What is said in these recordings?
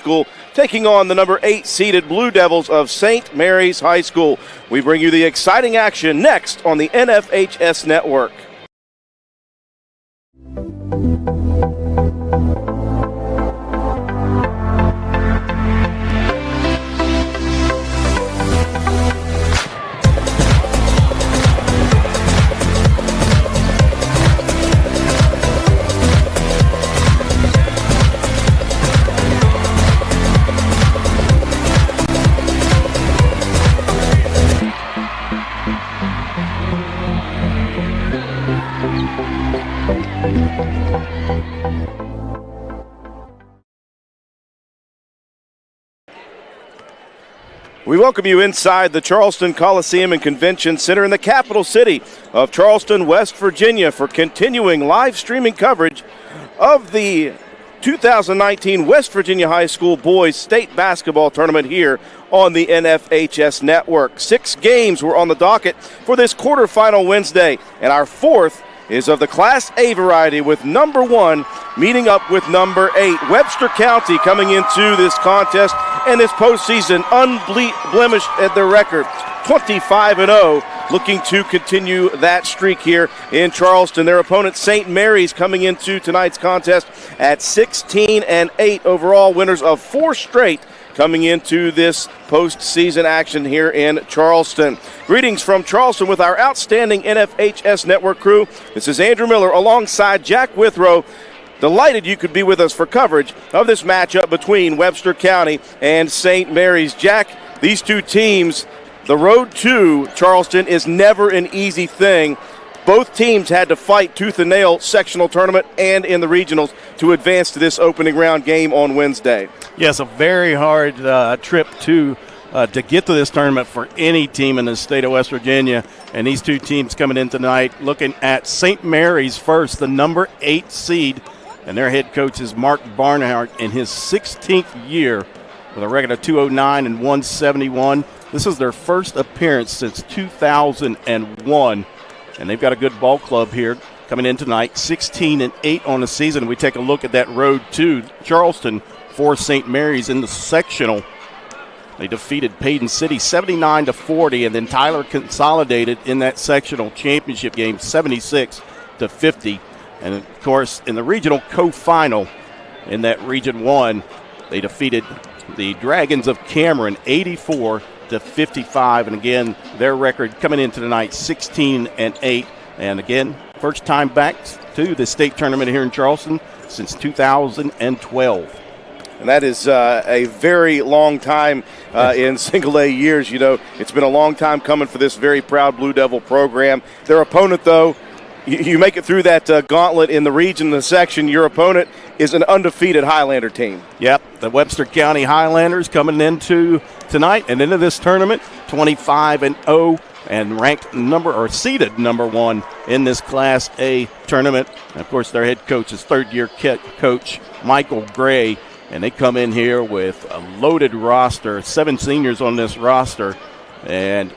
School, taking on the number 8 seeded Blue Devils of St. Mary's High School. We bring you the exciting action next on the NFHS Network. We welcome you inside the Charleston Coliseum and Convention Center in the capital city of Charleston, West Virginia, for continuing live streaming coverage of the 2019 West Virginia High School Boys State Basketball Tournament here on the NFHS Network. 6 games were on the docket for this quarterfinal Wednesday, and our fourth is of the Class A variety, with number 1 meeting up with number 8. Webster County coming into this contest and this postseason unblemished at their record, 25-0, looking to continue that streak here in Charleston. Their opponent, St. Mary's, coming into tonight's contest at 16-8 overall, winners of 4 straight coming into this postseason action here in Charleston. Greetings from Charleston with our outstanding NFHS Network crew. This is Andrew Miller alongside Jack Withrow. Delighted you could be with us for coverage of this matchup between Webster County and St. Mary's. Jack, these two teams, the road to Charleston is never an easy thing. Both teams had to fight tooth and nail sectional tournament and in the regionals to advance to this opening round game on Wednesday. Yes, a very hard trip to get to this tournament for any team in the state of West Virginia. And these two teams coming in tonight looking at St. Mary's first, the number 8 seed. And their head coach is Mark Barnhart in his 16th year with a record of 209 and 171. This is their first appearance since 2001. And they've got a good ball club here coming in tonight, 16-8 on the season. We take a look at that road to Charleston for St. Mary's in the sectional. They defeated Payton City 79-40, and then Tyler consolidated in that sectional championship game 76-50. And, of course, in the regional co-final in that Region 1, they defeated the Dragons of Cameron 84-55. And, again, their record coming into tonight 16-8. And, again, first time back to the state tournament here in Charleston since 2012. And that is a very long time in single-A years. You know, it's been a long time coming for this very proud Blue Devil program. Their opponent, though, you make it through that gauntlet in the region, the section, your opponent is an undefeated Highlander team. Yep, the Webster County Highlanders coming into tonight and into this tournament, 25-0, and ranked seeded number 1 in this Class A tournament. And of course, their head coach is third-year coach Michael Gray, and they come in here with a loaded roster, 7 seniors on this roster, and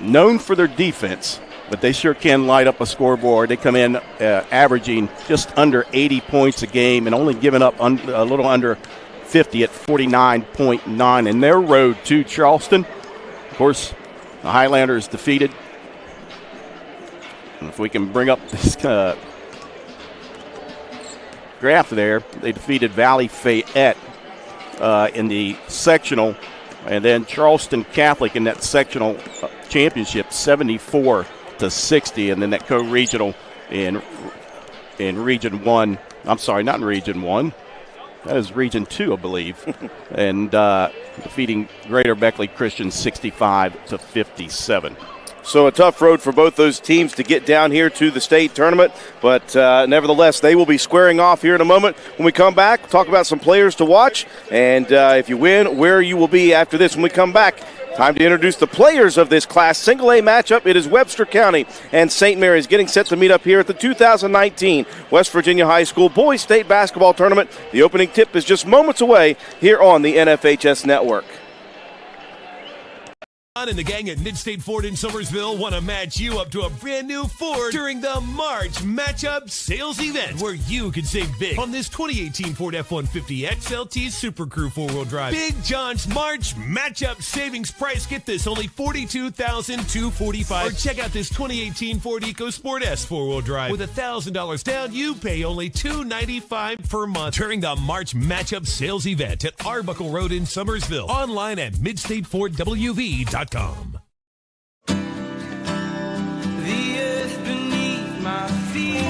known for their defense, but they sure can light up a scoreboard. They come in averaging just under 80 points a game and only giving up a little under 50 at 49.9 in their road to Charleston. Of course, the Highlanders defeated. And if we can bring up this graph there, they defeated Valley Fayette in the sectional, and then Charleston Catholic in that sectional championship 74-60, and then that co-regional in Region 1. I'm sorry, not in Region 1. That is Region 2, I believe. And defeating Greater Beckley Christian 65-57. So a tough road for both those teams to get down here to the state tournament, but nevertheless, they will be squaring off here in a moment. When we come back, we'll talk about some players to watch, and if you win, where you will be after this. When we come back, time to introduce the players of this Class Single-A matchup. It is Webster County and St. Mary's getting set to meet up here at the 2019 West Virginia High School Boys State Basketball Tournament. The opening tip is just moments away here on the NFHS Network. John and the gang at Midstate Ford in Summersville want to match you up to a brand new Ford during the March Matchup Sales Event, where you can save big on this 2018 Ford F-150 XLT Super Crew 4-wheel drive. Big John's March Matchup Savings Price, get this, only $42,245. Or check out this 2018 Ford EcoSport S 4-wheel drive. With $1,000 down, you pay only $295 per month during the March Matchup Sales Event at Arbuckle Road in Summersville. Online at MidstateFordWV.com. The earth beneath my feet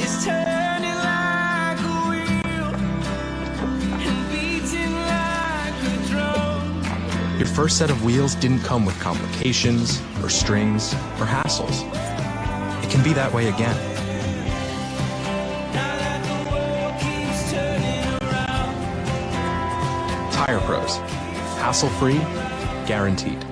is turning like a wheel and beating like a drum. Your first set of wheels didn't come with complications or strings or hassles. It can be that way again. Now that the world keeps turning around. Tire Pros. Hassle-free, guaranteed.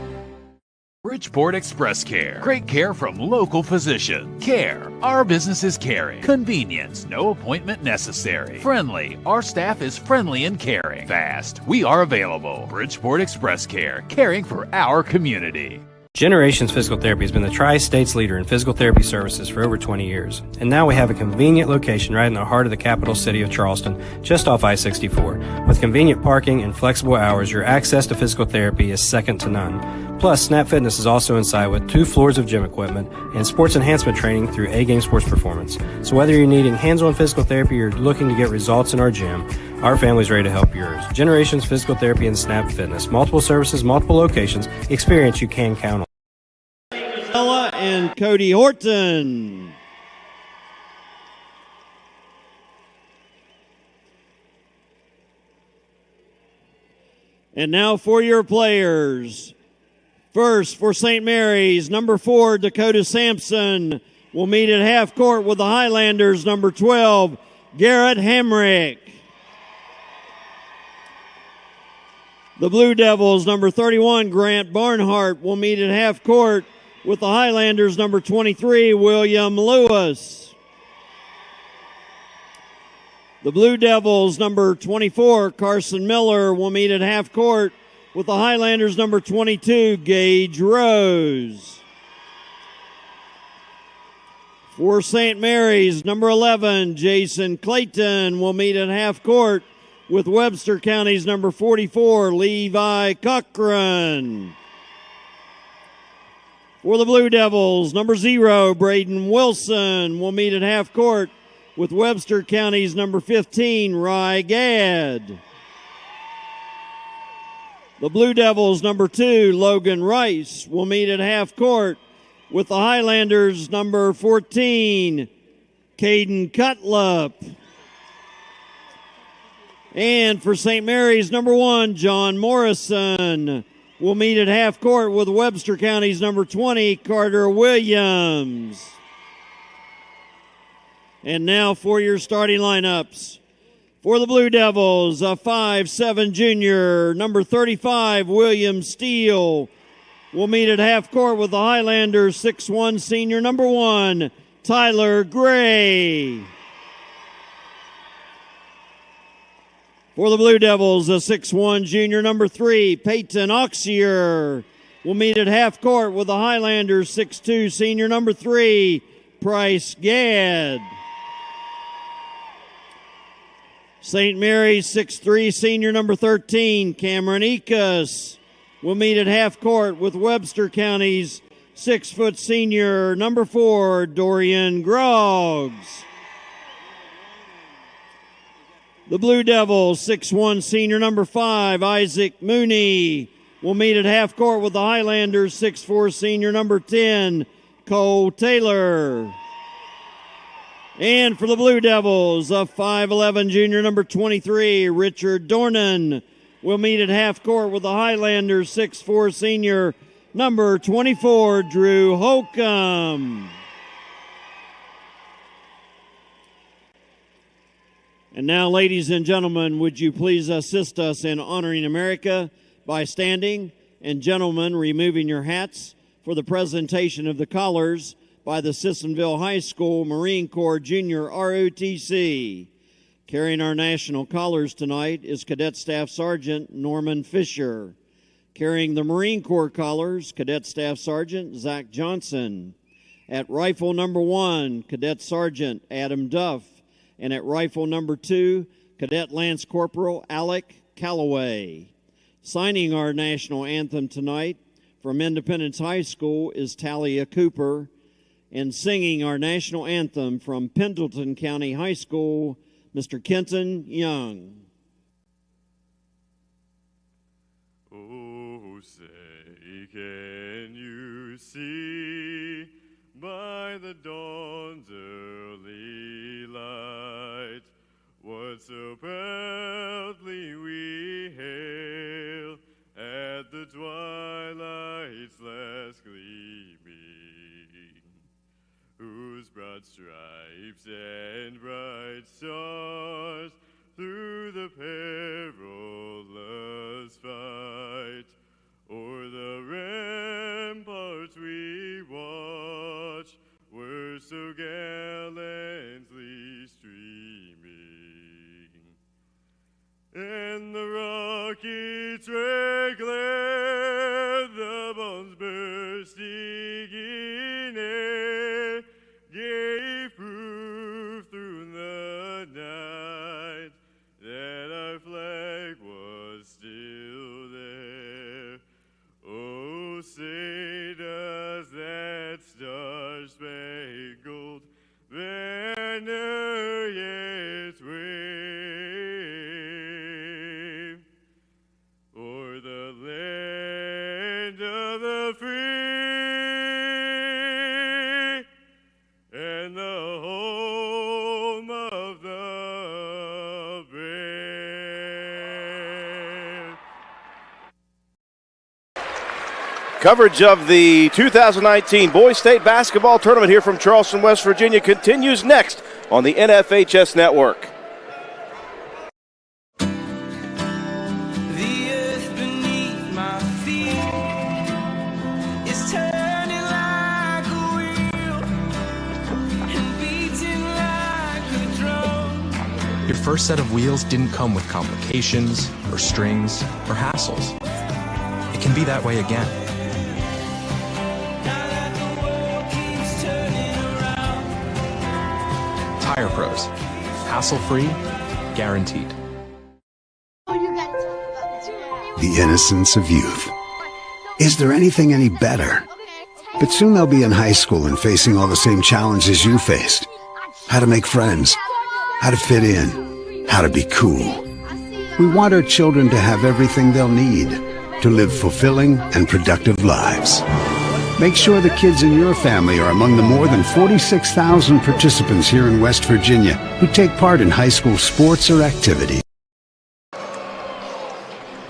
Bridgeport Express Care. Great care from local physician. Care. Our business is caring. Convenience. No appointment necessary. Friendly. Our staff is friendly and caring. Fast. We are available. Bridgeport Express Care. Caring for our community. Generations Physical Therapy has been the Tri-State's leader in physical therapy services for over 20 years. And now we have a convenient location right in the heart of the capital city of Charleston, just off I-64. With convenient parking and flexible hours, your access to physical therapy is second to none. Plus, Snap Fitness is also inside with 2 floors of gym equipment and sports enhancement training through A-Game Sports Performance. So whether you're needing hands-on physical therapy or looking to get results in our gym, our family's ready to help yours. Generations Physical Therapy and Snap Fitness. Multiple services, multiple locations. Experience you can count on. Ella and Cody Horton. And now for your players. First, for St. Mary's, number 4, Dakota Sampson will meet at half court with the Highlanders, number 12, Garrett Hamrick. The Blue Devils, number 31, Grant Barnhart, will meet at half court with the Highlanders, number 23, William Lewis. The Blue Devils, number 24, Carson Miller, will meet at half court with the Highlanders, number 22, Gage Rose. For St. Mary's, number 11, Jason Clayton, will meet at half court with Webster County's number 44, Levi Cochran. For the Blue Devils, number 0, Braden Wilson, will meet at half court with Webster County's number 15, Rye Gadd. The Blue Devils, number 2, Logan Rice, will meet at half court with the Highlanders, number 14, Caden Cutlup. And for St. Mary's, number 1, John Morrison, will meet at half court with Webster County's number 20, Carter Williams. And now for your starting lineups. For the Blue Devils, a 5'7" junior, number 35, William Steele, will meet at half court with the Highlanders, 6'1" senior, number 1, Tyler Gray. For the Blue Devils, a 6'1" junior, number 3, Peyton Oxier, will meet at half court with the Highlanders, 6'2" senior, number 3, Price Gadd. St. Mary's, 6'3", senior, number 13, Cameron Ekus, will meet at half court with Webster County's 6' senior, number 4, Dorian Groggs. The Blue Devils, 6'1" senior, number 5, Isaac Mooney, will meet at half court with the Highlanders, 6'4" senior, number 10, Cole Taylor. And for the Blue Devils, a 5'11" junior, number 23, Richard Dornan, will meet at half court with the Highlanders, 6'4" senior, number 24, Drew Holcomb. And now, ladies and gentlemen, would you please assist us in honoring America by standing, and gentlemen, removing your hats for the presentation of the collars by the Sissonville High School Marine Corps Junior ROTC. Carrying our national colors tonight is Cadet Staff Sergeant Norman Fisher. Carrying the Marine Corps colors, Cadet Staff Sergeant Zach Johnson. At rifle number 1, Cadet Sergeant Adam Duff. And at rifle number 2, Cadet Lance Corporal Alec Calloway. Signing our national anthem tonight from Independence High School is Talia Cooper. And singing our national anthem from Pendleton County High School, Mr. Kenton Young. Oh, say, can you see by the dawn's early light what so proudly we hail at the twilight's last gleaming, whose broad stripes and bright stars through the perilous fight o'er the ramparts we watch were so gallantly streaming, and the rockets' red glare, the bombs bursting in air, gave proof through the night that our flag was still there. Oh, say does that star-spangled banner yet wave o'er the land of the free and the home of the brave. Coverage of the 2019 Boys State Basketball Tournament here from Charleston, West Virginia continues next on the NFHS Network. The earth beneath my feet is turning like a wheel and beating like a drum. Your first set of wheels didn't come with complications, or strings, or hassles. It can be that way again. Now that the world keeps turning around. Tire Pros. Hassle-free, guaranteed. The innocence of youth. Is there anything any better? But soon they'll be in high school and facing all the same challenges you faced. How to make friends, how to fit in, how to be cool. We want our children to have everything they'll need to live fulfilling and productive lives. Make sure the kids in your family are among the more than 46,000 participants here in West Virginia who take part in high school sports or activities.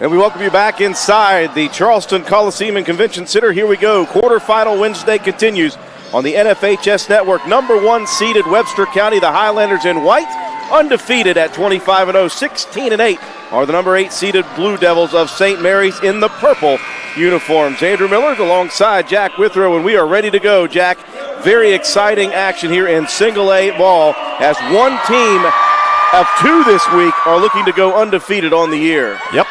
And we welcome you back inside the Charleston Coliseum and Convention Center. Here we go. Quarterfinal Wednesday continues on the NFHS Network. Number 1 seeded Webster County, the Highlanders in white, undefeated at 25-0, 16-8 are the number 8 seeded Blue Devils of St. Mary's in the purple uniforms. Andrew Miller alongside Jack Withrow, and we are ready to go. Jack, very exciting action here in single A ball as one team of 2 this week are looking to go undefeated on the year. Yep.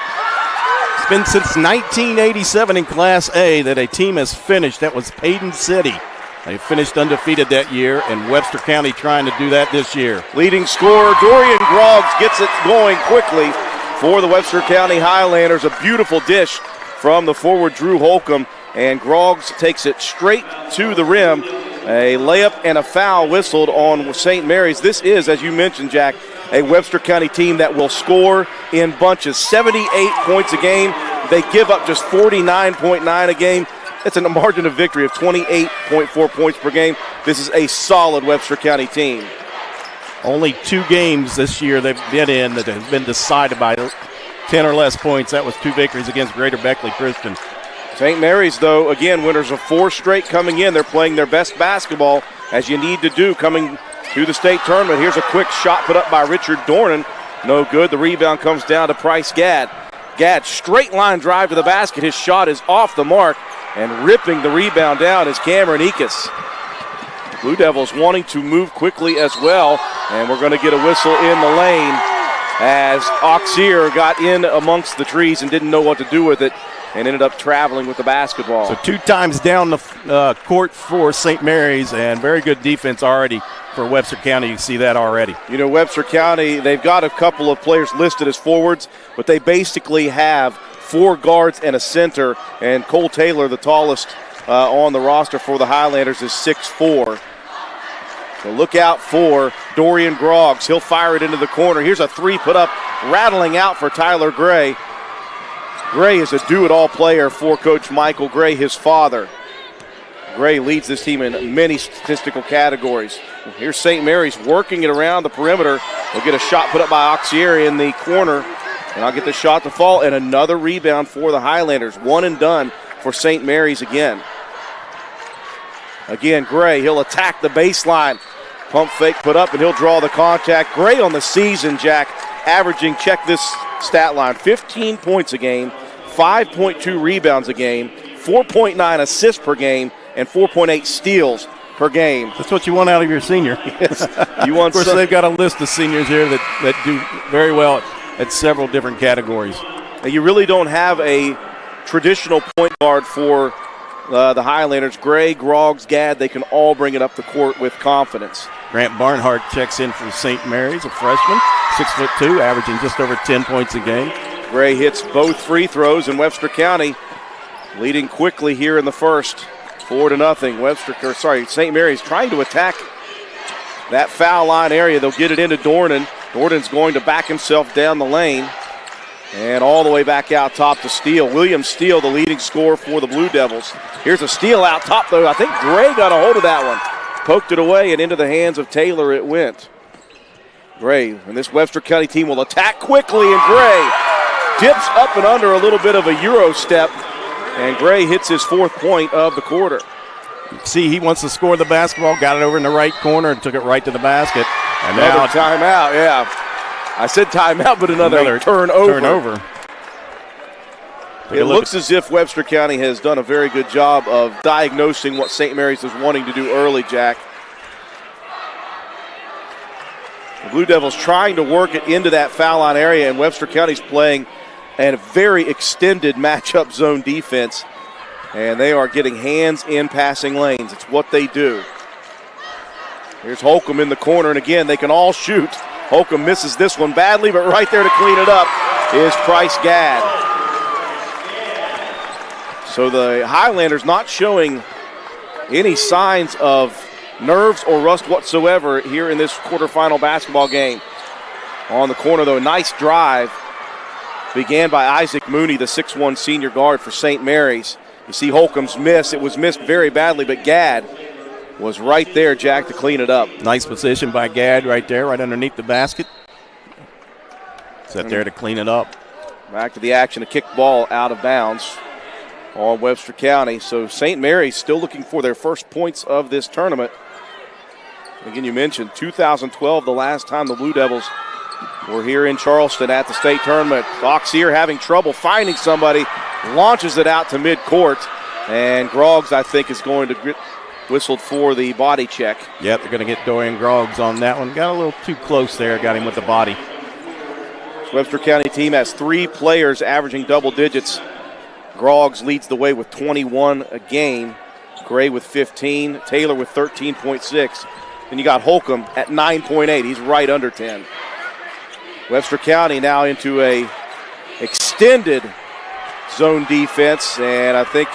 It's been since 1987 in Class A that a team has finished. That was Payton City. They finished undefeated that year, and Webster County trying to do that this year. Leading scorer Dorian Groggs gets it going quickly for the Webster County Highlanders. A beautiful dish from the forward Drew Holcomb, and Groggs takes it straight to the rim. A layup and a foul whistled on St. Mary's. This is, as you mentioned, Jack, a Webster County team that will score in bunches. 78 points a game. They give up just 49.9 a game. It's a margin of victory of 28.4 points per game. This is a solid Webster County team. Only 2 games this year they've been in that have been decided by 10 or less points. That was 2 victories against Greater Beckley Christian. St. Mary's, though, again, winners of 4 straight coming in. They're playing their best basketball, as you need to do coming to the state tournament. Here's a quick shot put up by Richard Dornan. No good. The rebound comes down to Price Gadd. Gadd, straight line drive to the basket. His shot is off the mark, and ripping the rebound down is Cameron Ekus. Blue Devils wanting to move quickly as well, and we're going to get a whistle in the lane as Auxier got in amongst the trees and didn't know what to do with it. and ended up traveling with the basketball. So 2 times down the court for St. Mary's, and very good defense already for Webster County. You see that already. You know, Webster County, they've got a couple of players listed as forwards, but they basically have 4 guards and a center, and Cole Taylor, the tallest on the roster for the Highlanders, is 6'4". So look out for Dorian Groggs. He'll fire it into the corner. Here's a 3 put up, rattling out for Tyler Gray. Gray is a do-it-all player for Coach Michael Gray, his father. Gray leads this team in many statistical categories. Here's St. Mary's working it around the perimeter. They'll get a shot put up by Auxieri in the corner, and I'll get the shot to fall, and another rebound for the Highlanders. 1 and done for St. Mary's again. Again, Gray, he'll attack the baseline. Pump fake put up, and he'll draw the contact. Gray on the season, Jack, averaging, check this stat line, 15 points a game, 5.2 rebounds a game, 4.9 assists per game, and 4.8 steals per game. That's what you want out of your senior. Yes. You want of course, they've got a list of seniors here that do very well at several different categories. And you really don't have a traditional point guard for the Highlanders. Gray, Groggs, Gadd, they can all bring it up the court with confidence. Grant Barnhart checks in for St. Mary's, a freshman, 6'2", averaging just over 10 points a game. Gray hits both free throws, and Webster County leading quickly here in the first, 4-0. St. Mary's trying to attack that foul line area. They'll get it into Dornan. Dornan's going to back himself down the lane and all the way back out top to Steele. William Steele, the leading scorer for the Blue Devils. Here's a steal out top, though. I think Gray got a hold of that one. Poked it away, and into the hands of Taylor it went. Gray, and this Webster County team will attack quickly, and Gray dips up and under a little bit of a Euro step, and Gray hits his 4th point of the quarter. See, he wants to score the basketball, got it over in the right corner and took it right to the basket. And another now timeout, yeah. I said timeout, but another turnover. It looks as if Webster County has done a very good job of diagnosing what St. Mary's was wanting to do early, Jack. The Blue Devils trying to work it into that foul line area, and Webster County's playing a very extended matchup zone defense, and they are getting hands in passing lanes. It's what they do. Here's Holcomb in the corner, and again, they can all shoot. Holcomb misses this one badly, but right there to clean it up is Price Gadd. So the Highlanders not showing any signs of nerves or rust whatsoever here in this quarterfinal basketball game. On the corner, though, a nice drive began by Isaac Mooney, the 6'1 senior guard for St. Mary's. You see Holcomb's miss. It was missed very badly, but Gadd was right there, Jack, to clean it up. Nice position by Gadd right there, right underneath the basket. Set there to clean it up. Back to the action, a kick ball out of bounds on Webster County. So St. Mary's still looking for their first points of this tournament. Again, you mentioned 2012, the last time the Blue Devils were here in Charleston at the state tournament. Auxier having trouble finding somebody, launches it out to midcourt, and Groggs, I think, is going to get whistled for the body check. Yep, they're going to get Dorian Groggs on that one. Got a little too close there, got him with the body. Webster County team has 3 players averaging double digits. Groggs leads the way with 21 a game. Gray with 15. Taylor with 13.6. And you got Holcomb at 9.8. He's right under 10. Webster County now into a extended zone defense, and I think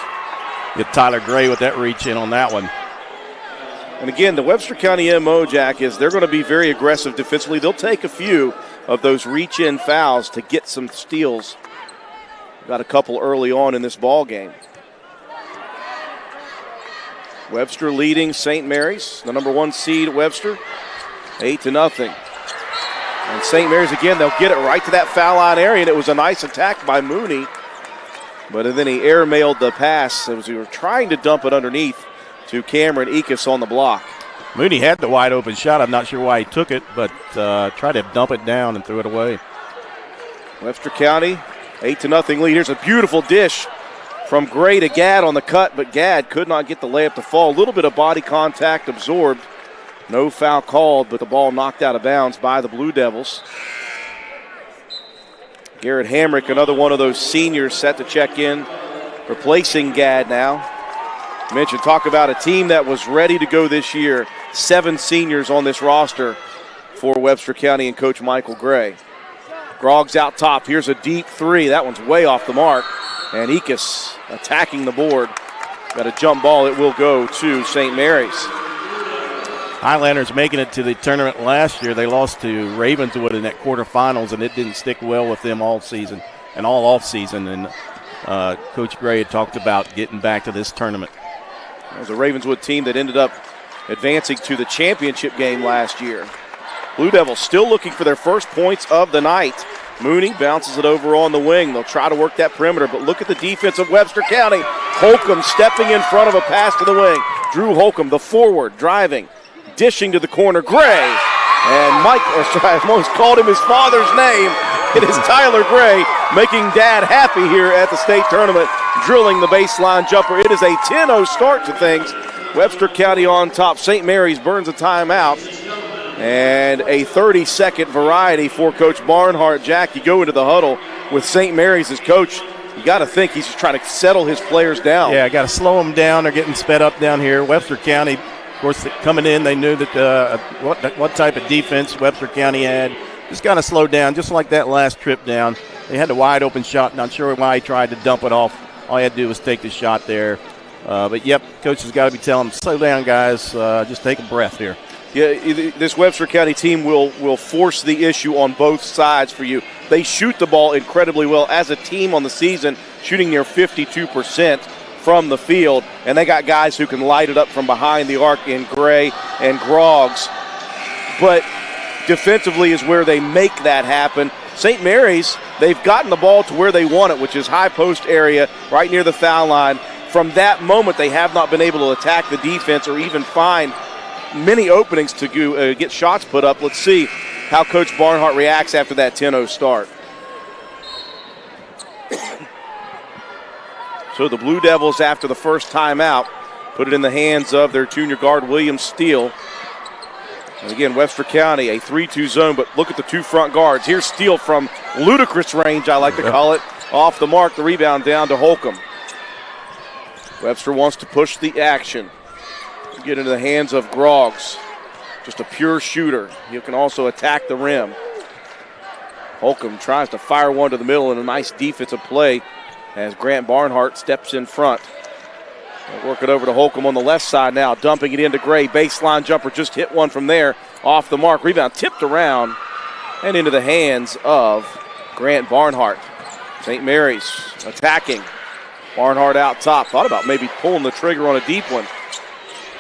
get Tyler Gray with that reach in on that one. And again, the Webster County MO, Jack, is they're going to be very aggressive defensively. They'll take a few of those reach-in fouls to get some steals. Got a couple early on in this ball game. Webster leading St. Mary's, the number 1 seed, Webster, 8-0. And St. Mary's, again, they'll get it right to that foul line area, and it was a nice attack by Mooney. But then he airmailed the pass as we were trying to dump it underneath to Cameron Ekus on the block. Mooney had the wide open shot. I'm not sure why he took it, but tried to dump it down and threw it away. Webster County, 8-0 lead. Here's a beautiful dish from Gray to Gadd on the cut, but Gadd could not get the layup to fall. A little bit of body contact absorbed. No foul called, but the ball knocked out of bounds by the Blue Devils. Garrett Hamrick, another one of those seniors set to check in, replacing Gadd now. Mentioned, talk about a team that was ready to go this year. 7 seniors on this roster for Webster County and Coach Michael Gray. Groggs out top. Here's a deep three. That one's way off the mark. And Ekus attacking the board. Got a jump ball. It will go to St. Mary's. Highlanders making it to the tournament last year. They lost to Ravenswood in that quarterfinals, and it didn't stick well with them all season and all off season. And Coach Gray had talked about getting back to this tournament. It was a Ravenswood team that ended up advancing to the championship game last year. Blue Devils still looking for their first points of the night. Mooney bounces it over on the wing. They'll try to work that perimeter, but look at the defense of Webster County. Holcomb stepping in front of a pass to the wing. Drew Holcomb, the forward, driving, dishing to the corner. Gray. And Mike, I almost called him his father's name. It is Tyler Gray, making Dad happy here at the state tournament, drilling the baseline jumper. It is a 10-0 start to things. Webster County on top. St. Mary's burns a timeout. And a 30-second variety for Coach Barnhart. Jack, you go into the huddle with St. Mary's as coach. You got to think he's just trying to settle his players down. Yeah, got to slow them down. They're getting sped up down here. Webster County, of course, coming in, they knew that what type of defense Webster County had. Just got to slow down, just like that last trip down. They had a wide open shot. Not sure why he tried to dump it off. All he had to do was take the shot there. But, yep, coach has got to be telling them, slow down, guys. Just take a breath here. Yeah, this Webster County team will force the issue on both sides for you. They shoot the ball incredibly well as a team on the season, shooting near 52% from the field. And they got guys who can light it up from behind the arc in Gray and Groggs. But defensively is where they make that happen. St. Mary's, they've gotten the ball to where they want it, which is high post area right near the foul line. From that moment, they have not been able to attack the defense or even find many openings to get shots put up. Let's see how Coach Barnhart reacts after that 10-0 start. So the Blue Devils, after the first timeout, put it in the hands of their junior guard, William Steele. And again, Webster County, a 3-2 zone, but look at the two front guards. Here's Steele from ludicrous range, I like to call it. Off the mark, the rebound down to Holcomb. Webster wants to push the action. Get into the hands of Groggs. Just a pure shooter. He can also attack the rim. Holcomb tries to fire one to the middle, and a nice defensive play as Grant Barnhart steps in front. They'll work it over to Holcomb on the left side now, dumping it into Gray. Baseline jumper, just hit one from there. Off the mark, rebound tipped around and into the hands of Grant Barnhart. St. Mary's attacking. Barnhart out top. Thought about maybe pulling the trigger on a deep one.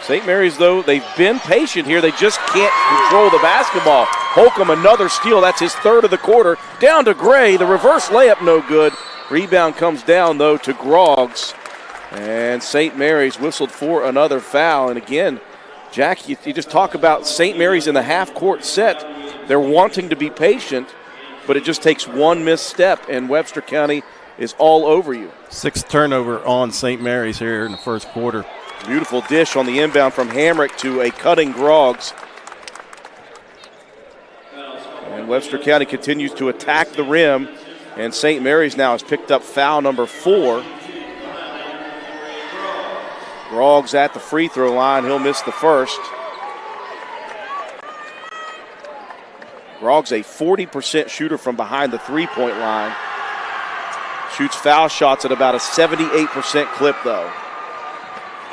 St. Mary's, though, they've been patient here. They just can't control the basketball. Holcomb, another steal. That's his third of the quarter. Down to Gray. The reverse layup, no good. Rebound comes down, though, to Groggs. And St. Mary's whistled for another foul. And again, Jack, you just talk about St. Mary's in the half-court set. They're wanting to be patient, but it just takes one misstep, and Webster County is all over you. 6th turnover on St. Mary's here in the first quarter. Beautiful dish on the inbound from Hamrick to a cutting Groggs. And Webster County continues to attack the rim, and St. Mary's now has picked up foul number 4. Groggs at the free throw line. He'll miss the first. Groggs, a 40% shooter from behind the three-point line. Shoots foul shots at about a 78% clip, though.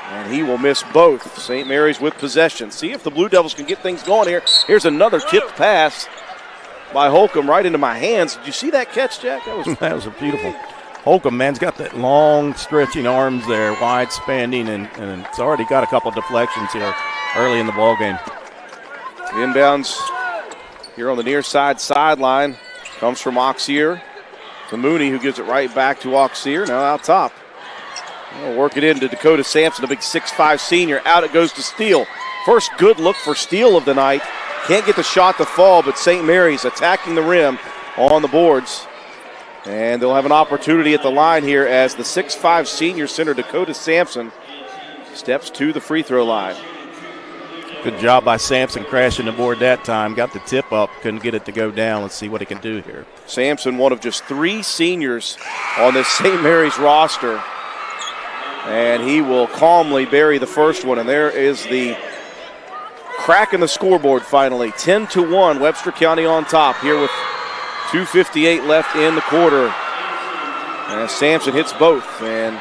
And he will miss both. St. Mary's with possession. See if the Blue Devils can get things going here. Here's another tipped pass by Holcomb right into my hands. Did you see that catch, Jack? That was a beautiful. Holcomb, man's got that long stretching arms there, wide spanning, and it's already got a couple deflections here early in the ball game. Inbounds here on the near side sideline comes from Auxier to Mooney, who gives it right back to Auxier. Now out top. We'll work it into Dakota Sampson, a big 6'5 senior. Out it goes to Steele. First good look for Steele of the night. Can't get the shot to fall, but St. Mary's attacking the rim on the boards. And they'll have an opportunity at the line here as the 6'5 senior center Dakota Sampson steps to the free throw line. Good job by Sampson crashing the board that time. Got the tip up, couldn't get it to go down. Let's see what he can do here. Sampson, one of just 3 seniors on this St. Mary's roster. And he will calmly bury the first one. And there is the crack in the scoreboard finally. 10-1, Webster County on top here with 2:58 left in the quarter. And Sampson hits both. And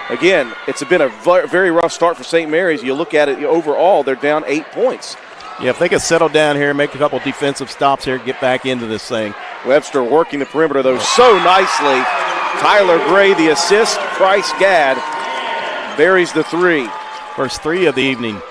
again, it's been a very rough start for St. Mary's. You look at it overall, they're down 8 points. Yeah, if they could settle down here, make a couple defensive stops here, get back into this thing. Webster working the perimeter, though, so nicely. Tyler Gray, the assist. Price Gadd buries the 3. First 3 of the evening.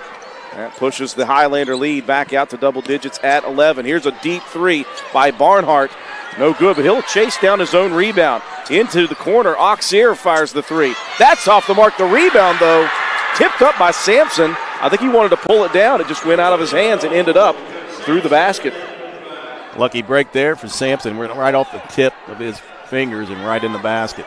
That pushes the Highlander lead back out to double digits at 11. Here's a deep 3 by Barnhart. No good, but he'll chase down his own rebound. Into the corner, Auxier fires the 3. That's off the mark. The rebound, though, tipped up by Sampson. I think he wanted to pull it down. It just went out of his hands and ended up through the basket. Lucky break there for Sampson. We're right off the tip of his fingers and right in the basket.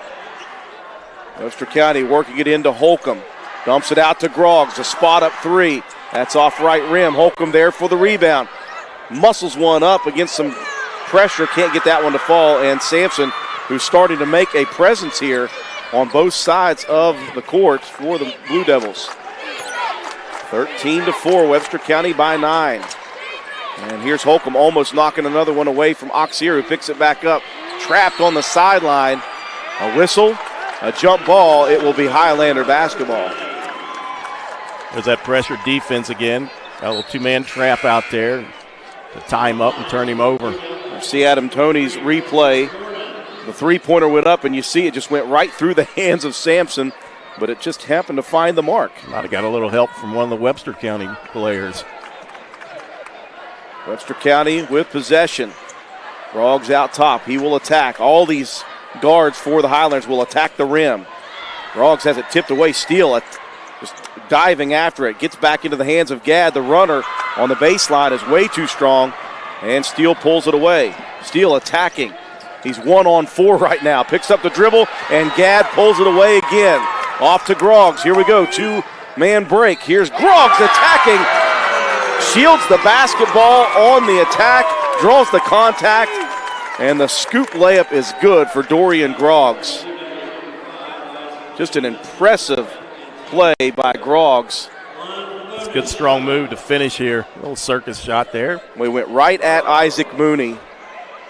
Webster County working it into Holcomb. Dumps it out to Groggs. A spot up 3. That's off right rim. Holcomb there for the rebound. Muscles one up against some pressure. Can't get that one to fall. And Sampson, who's starting to make a presence here on both sides of the court for the Blue Devils. 13-4, Webster County by 9. And here's Holcomb almost knocking another one away from Auxier, who picks it back up. Trapped on the sideline. A whistle, a jump ball. It will be Highlander basketball. There's that pressure defense again. Got a little 2-man trap out there to tie him up and turn him over. You see Adam Toney's replay. The 3-pointer went up, and you see it just went right through the hands of Sampson, but it just happened to find the mark. Might have got a little help from one of the Webster County players. Webster County with possession. Groggs out top. He will attack. All these guards for the Highlanders will attack the rim. Groggs has it tipped away. Steele just diving after it. Gets back into the hands of Gadd. The runner on the baseline is way too strong, and Steele pulls it away. Steele attacking. He's 1-on-4 right now. Picks up the dribble, and Gadd pulls it away again. Off to Groggs. Here we go. 2-man break. Here's Groggs attacking. Shields the basketball on the attack. Draws the contact. And the scoop layup is good for Dorian Groggs. Just an impressive play by Groggs. It's a good strong move to finish here. A little circus shot there. We went right at Isaac Mooney.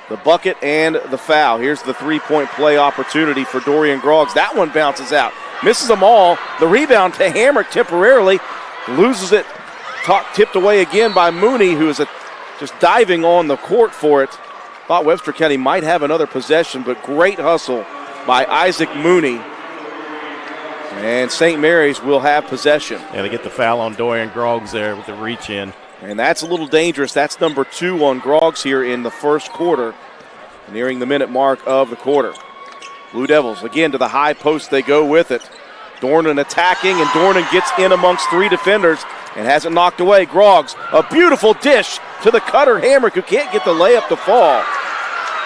The bucket and the foul. Here's the 3-point play opportunity for Dorian Groggs. That one bounces out. Misses them all. The rebound to Hamrick temporarily. Loses it. Tipped away again by Mooney, who is just diving on the court for it. Thought Webster County might have another possession, but great hustle by Isaac Mooney. And St. Mary's will have possession. Yeah, they get the foul on Dorian Groggs there with the reach in. And that's a little dangerous. That's number 2 on Groggs here in the first quarter, nearing the minute mark of the quarter. Blue Devils, again, to the high post they go with it. Dornan attacking, and Dornan gets in amongst 3 defenders and has it knocked away. Groggs, a beautiful dish to the cutter Hamrick, who can't get the layup to fall.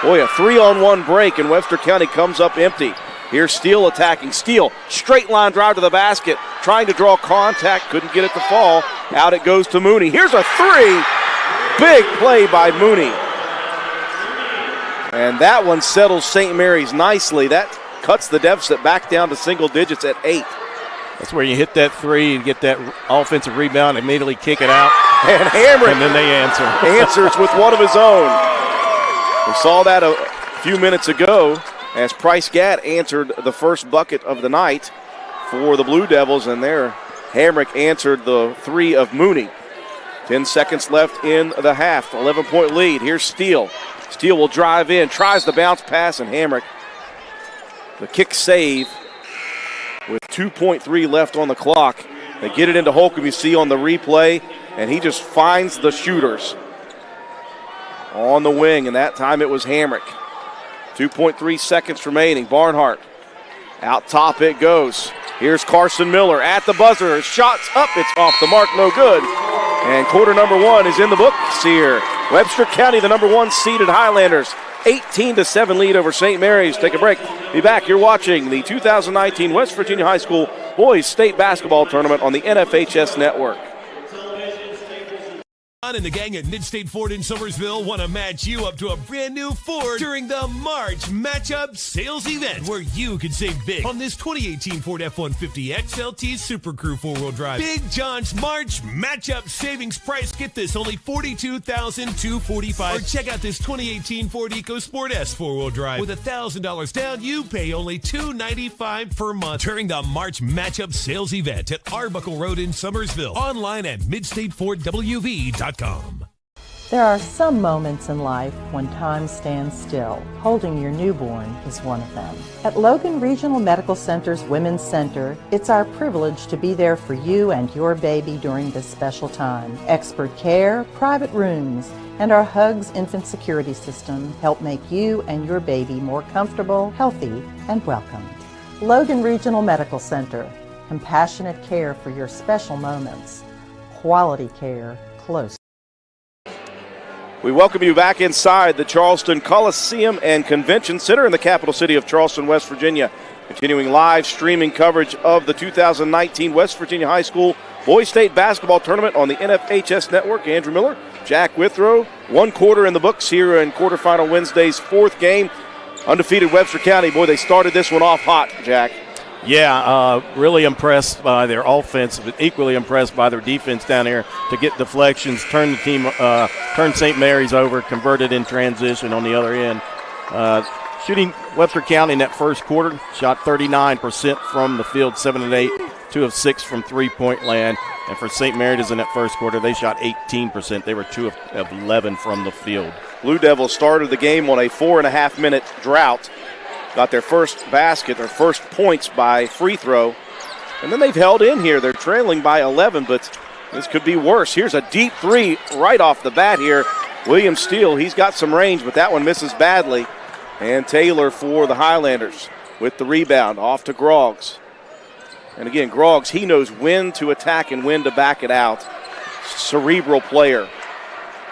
Boy, a 3-on-1 break, and Webster County comes up empty. Here's Steele attacking. Steele, straight line drive to the basket, trying to draw contact, couldn't get it to fall. Out it goes to Mooney. Here's a 3. Big play by Mooney. And that one settles St. Mary's nicely. That cuts the deficit back down to single digits at 8. That's where you hit that 3 and get that offensive rebound, immediately kick it out. And Hamrick. And then they answer. Answers with one of his own. We saw that a few minutes ago as Price Gadd answered the first bucket of the night for the Blue Devils, and there Hamrick answered the 3 of Mooney. 10 seconds left in the half. 11-point lead. Here's Steele. Steele will drive in, tries the bounce pass, and Hamrick, the kick save with 2.3 left on the clock. They get it into Holcomb, you see on the replay, and he just finds the shooters on the wing, and that time it was Hamrick. 2.3 seconds remaining. Barnhart, out top it goes. Here's Carson Miller at the buzzer. Shots up, it's off the mark, no good. And quarter number 1 is in the books here. Webster County, the number 1 seeded Highlanders, 18-7 lead over St. Mary's. Take a break. Be back. You're watching the 2019 West Virginia High School Boys State Basketball Tournament on the NFHS Network. John and the gang at Mid-State Ford in Summersville want to match you up to a brand new Ford during the March Matchup Sales Event, where you can save big on this 2018 Ford F-150 XLT Super Crew 4-wheel drive. Big John's March Matchup Savings Price. Get this, only $42,245. Or check out this 2018 Ford EcoSport S 4-wheel drive. With $1,000 down, you pay only $295 per month during the March Matchup Sales Event at Arbuckle Road in Summersville. Online at MidstateFordWV.com. There are some moments in life when time stands still. Holding your newborn is one of them. At Logan Regional Medical Center's Women's Center, it's our privilege to be there for you and your baby during this special time. Expert care, private rooms, and our Hugs infant security system help make you and your baby more comfortable, healthy, and welcome. Logan Regional Medical Center, compassionate care for your special moments. Quality care close. We welcome you back inside the Charleston Coliseum and Convention Center in the capital city of Charleston, West Virginia. Continuing live streaming coverage of the 2019 West Virginia High School Boys State Basketball Tournament on the NFHS Network. Andrew Miller, Jack Withrow, 1 quarter in the books here in quarterfinal Wednesday's 4th game. Undefeated Webster County. Boy, they started this one off hot, Jack. Yeah, really impressed by their offense, but equally impressed by their defense down here to get deflections, turn St. Mary's over, converted in transition on the other end. Shooting Webster County in that first quarter, shot 39% from the field, 7 of 8, 2 of 6 from three-point land. And for St. Mary's in that first quarter, they shot 18%. They were 2 of 11 from the field. Blue Devils started the game on a 4.5-minute drought. Got their first basket, their first points by free throw. And then they've held in here. They're trailing by 11, but this could be worse. Here's a deep three right off the bat here. William Steele, he's got some range, but that one misses badly. And Taylor for the Highlanders with the rebound off to Groggs. And again, Groggs, he knows when to attack and when to back it out. Cerebral player.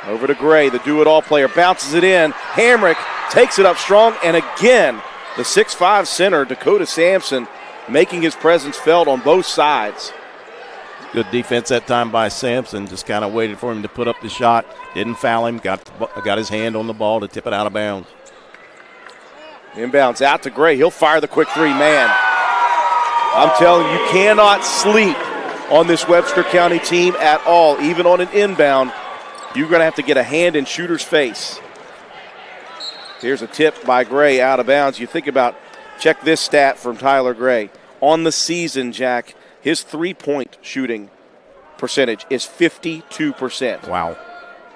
Over to Gray, the do-it-all player, bounces it in. Hamrick takes it up strong, and again, the 6'5 center, Dakota Sampson, making his presence felt on both sides. Good defense that time by Sampson. Just kind of waited for him to put up the shot. Didn't foul him. Got his hand on the ball to tip it out of bounds. Inbounds out to Gray. He'll fire the quick three. Man, I'm telling you, you cannot sleep on this Webster County team at all. Even on an inbound, you're going to have to get a hand in shooter's face. Here's a tip by Gray out of bounds. You think about, check this stat from Tyler Gray. On the season, Jack, his three-point shooting percentage is 52%. Wow.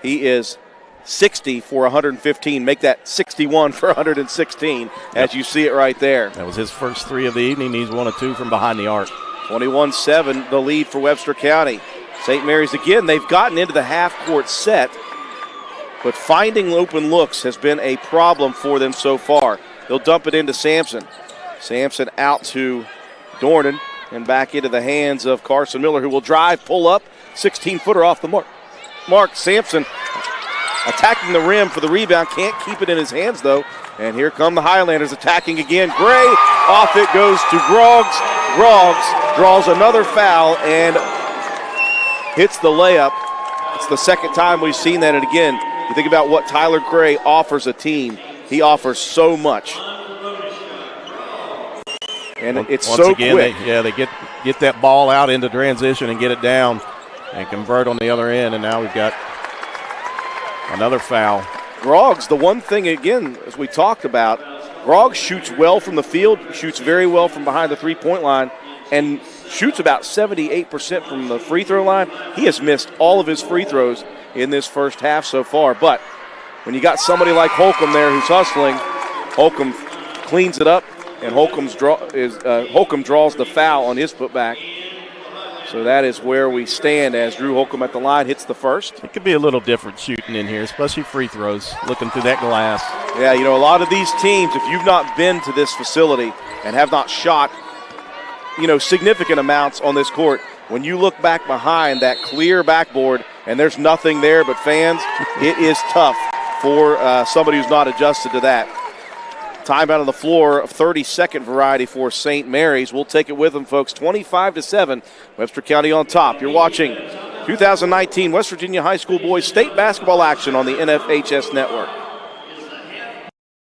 He is 60 for 115. Make that 61 for 116 as you see it right there. That was his first 3 of the evening. He's 1 of 2 from behind the arc. 21-7, the lead for Webster County. St. Mary's again, they've gotten into the half-court set, but finding open looks has been a problem for them so far. They'll dump it into Sampson. Sampson out to Dornan and back into the hands of Carson Miller, who will drive, pull up, 16-footer off the mark. Sampson attacking the rim for the rebound. Can't keep it in his hands, though. And here come the Highlanders attacking again. Gray, off it goes to Groggs. Groggs draws another foul and hits the layup. It's the second time we've seen that. And again, you think about what Tyler Gray offers a team. He offers so much. And it's once so again, quick. They get that ball out into transition and get it down and convert on the other end. And now we've got another foul. Groggs, the one thing, again, as we talked about, Groggs shoots well from the field, shoots very well from behind the three-point line, and shoots about 78% from the free throw line. He has missed all of his free throws in this first half so far. But when you got somebody like Holcomb there who's hustling, Holcomb cleans it up, and Holcomb draws the foul on his putback. So that is where we stand as Drew Holcomb at the line hits the first. It could be a little different shooting in here, especially free throws, looking through that glass. Yeah, you know, a lot of these teams, if you've not been to this facility and have not shot, significant amounts on this court, when you look back behind that clear backboard and there's nothing there but fans, it is tough for somebody who's not adjusted to that. Time out on the floor of 30-second variety for St. Mary's. We'll take it with them, folks. 25-7, Webster County on top. You're watching 2019 West Virginia High School Boys State Basketball action on the NFHS Network.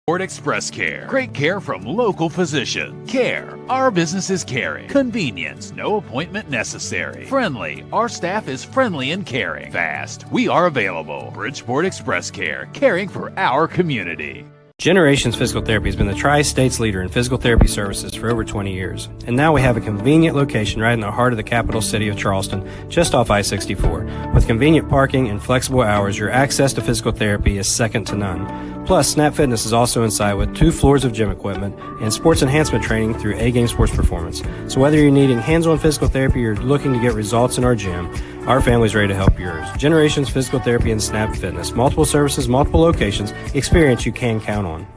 Ford Express Care. Great care from local physician. Care. Our business is caring. Convenience. No appointment necessary. Friendly. Our staff is friendly and caring. Fast. We are available. Bridgeport Express Care. Caring for our community. Generations Physical Therapy has been the Tri-State's leader in physical therapy services for over 20 years. And now we have a convenient location right in the heart of the capital city of Charleston, just off I-64. With convenient parking and flexible hours, your access to physical therapy is second to none. Plus, Snap Fitness is also inside with 2 floors of gym equipment and sports enhancement training through A-Game Sports Performance. So whether you're needing hands-on physical therapy or looking to get results in our gym, our family's ready to help yours. Generations Physical Therapy and Snap Fitness. Multiple services, multiple locations. Experience you can count on.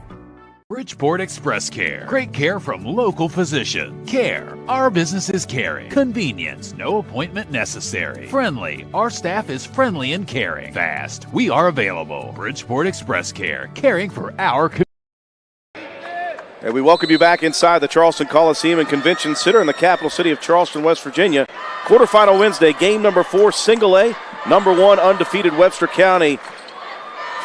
Bridgeport Express Care. Great care from local physician. Care. Our business is caring. Convenience. No appointment necessary. Friendly. Our staff is friendly and caring. Fast. We are available. Bridgeport Express Care. Caring for our community. And we welcome you back inside the Charleston Coliseum and Convention Center in the capital city of Charleston, West Virginia. Quarterfinal Wednesday, game number 4, single A. Number 1 undefeated Webster County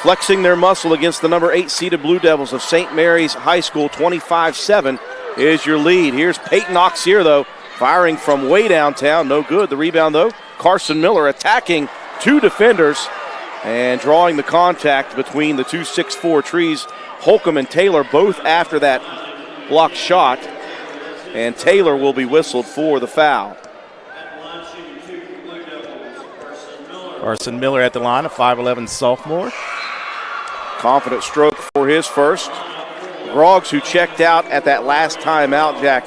flexing their muscle against the number 8 seeded Blue Devils of St. Mary's High School. 25-7 is your lead. Here's Peyton Auxier, though, firing from way downtown. No good. The rebound, though, Carson Miller attacking 2 defenders and drawing the contact between the 2 6'4" trees. Holcomb and Taylor both after that blocked shot, and Taylor will be whistled for the foul. Carson Miller at the line, a 5'11" sophomore. Confident stroke for his first. Groggs, who checked out at that last timeout, Jack,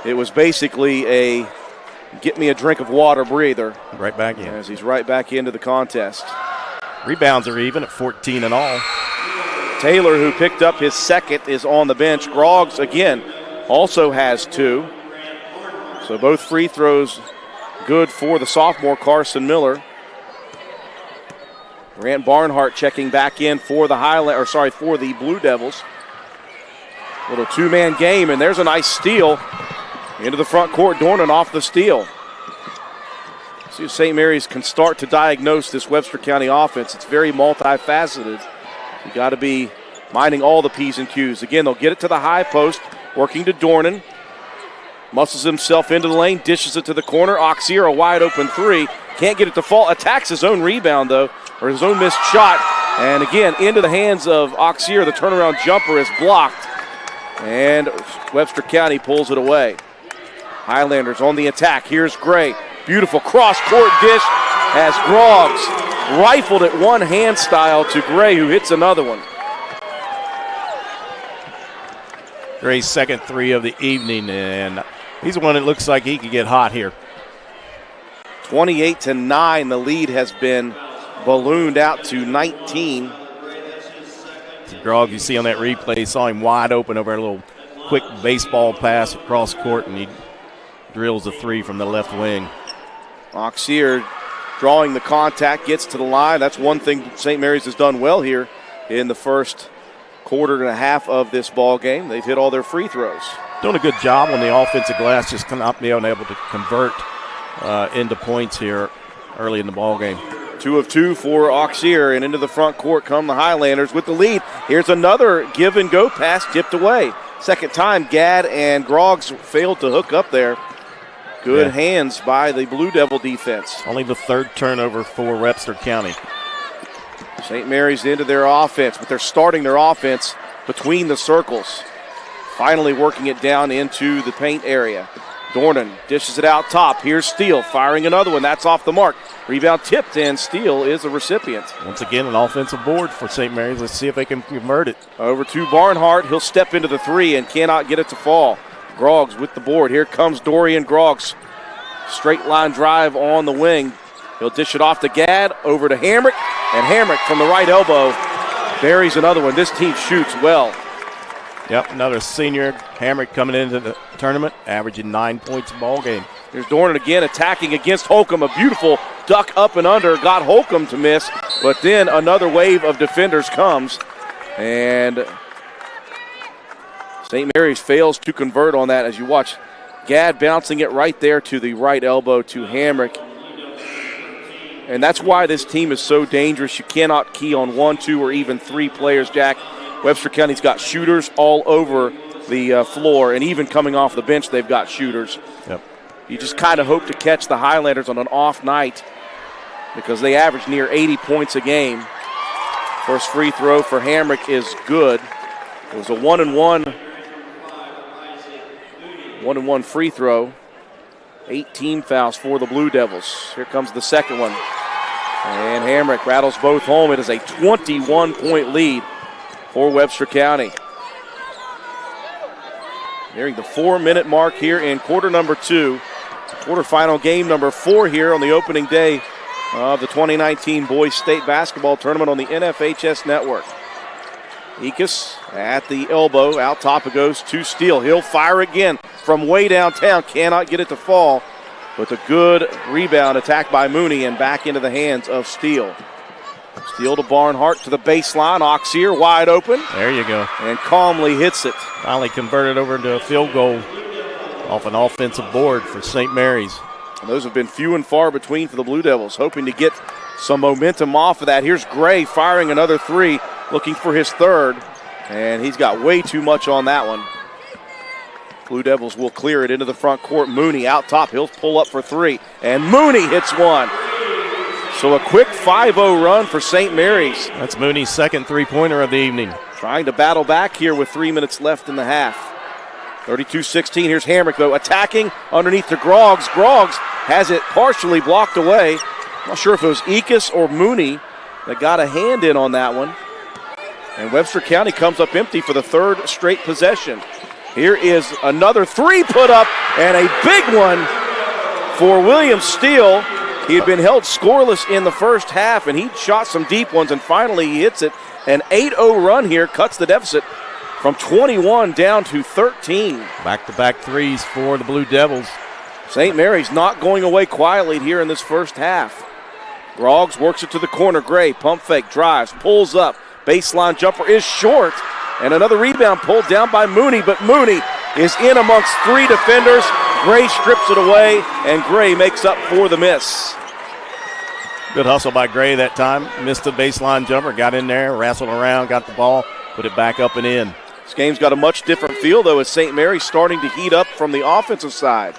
it was basically a get me a drink of water breather. Right back in. As he's right back into the contest. Rebounds are even at 14 in all. Taylor, who picked up his second, is on the bench. Groggs, again, also has 2. So both free throws good for the sophomore Carson Miller. Grant Barnhart checking back in for the for the Blue Devils. Little 2-man game, and there's a nice steal into the front court. Dornan off the steal. See if St. Mary's can start to diagnose this Webster County offense. It's very multifaceted. You got to be minding all the P's and Q's. Again, they'll get it to the high post, working to Dornan. Muscles himself into the lane, dishes it to the corner. Auxier, a wide open 3. Can't get it to fall. Attacks his own rebound, though, or his own missed shot. And again, into the hands of Auxier. The turnaround jumper is blocked. And Webster County pulls it away. Highlanders on the attack. Here's Gray. Beautiful cross-court dish as Groggs rifled it one-hand style to Gray, who hits another one. Gray's second 3 of the evening, and he's the one that looks like he could get hot here. 28-9, the lead has been ballooned out to 19. Groggs, you see on that replay, saw him wide open over a little quick baseball pass across court, and he drills a 3 from the left wing. Auxier drawing the contact, gets to the line. That's one thing St. Mary's has done well here in the first quarter and a half of this ball game. They've hit all their free throws. Doing a good job on the offensive glass, just not being able to convert into points here early in the ball game. 2 of 2 for Auxier, and into the front court come the Highlanders with the lead. Here's another give-and-go pass tipped away. Second time, Gadd and Groggs failed to hook up there. Good hands by the Blue Devil defense. Only the 3rd turnover for Webster County. St. Mary's into their offense, but they're starting their offense between the circles. Finally working it down into the paint area. Dornan dishes it out top. Here's Steele firing another one. That's off the mark. Rebound tipped, and Steele is the recipient. Once again, an offensive board for St. Mary's. Let's see if they can convert it. Over to Barnhart. He'll step into the 3 and cannot get it to fall. Groggs with the board. Here comes Dorian Groggs. Straight line drive on the wing. He'll dish it off to Gadd, over to Hamrick, and Hamrick from the right elbow buries another one. This team shoots well. Yep, another senior. Hamrick coming into the tournament, averaging 9 points a ball game. Here's Dornan again attacking against Holcomb. A beautiful duck up and under. Got Holcomb to miss, but then another wave of defenders comes, and St. Mary's fails to convert on that as you watch Gadd bouncing it right there to the right elbow to Hamrick. And that's why this team is so dangerous. You cannot key on 1, 2, or even 3 players, Jack. Webster County's got shooters all over the floor, and even coming off the bench, they've got shooters. Yep. You just kind of hope to catch the Highlanders on an off night because they average near 80 points a game. First free throw for Hamrick is good. It was a 1-and-1 free throw. 18 fouls for the Blue Devils. Here comes the second one. And Hamrick rattles both home. It is a 21-point lead for Webster County. Nearing the 4-minute mark here in quarter number 2. Quarterfinal game number 4 here on the opening day of the 2019 Boys State Basketball Tournament on the NFHS Network. Ekus at the elbow. Out top it goes to Steele. He'll fire again from way downtown. Cannot get it to fall. But a good rebound attack by Mooney and back into the hands of Steele. Steele to Barnhart to the baseline. Auxier wide open. There you go. And calmly hits it. Finally converted over into a field goal off an offensive board for St. Mary's. And those have been few and far between for the Blue Devils, hoping to get some momentum off of that. Here's Gray firing another 3, looking for his 3rd. And he's got way too much on that one. Blue Devils will clear it into the front court. Mooney out top. He'll pull up for 3. And Mooney hits one. So a quick 5-0 run for St. Mary's. That's Mooney's second three-pointer of the evening. Trying to battle back here with 3 minutes left in the half. 32-16. Here's Hamrick, though, attacking underneath to Groggs. Groggs has it partially blocked away. I'm not sure if it was Ekus or Mooney that got a hand in on that one. And Webster County comes up empty for the 3rd straight possession. Here is another 3 put up and a big one for William Steele. He had been held scoreless in the first half, and he shot some deep ones, and finally he hits it. An 8-0 run here cuts the deficit from 21 down to 13. Back-to-back threes for the Blue Devils. St. Mary's not going away quietly here in this first half. Groggs works it to the corner. Gray, pump fake, drives, pulls up. Baseline jumper is short. And another rebound pulled down by Mooney, but Mooney is in amongst 3 defenders. Gray strips it away, and Gray makes up for the miss. Good hustle by Gray that time. Missed the baseline jumper, got in there, wrestled around, got the ball, put it back up and in. This game's got a much different feel, though, as St. Mary's starting to heat up from the offensive side.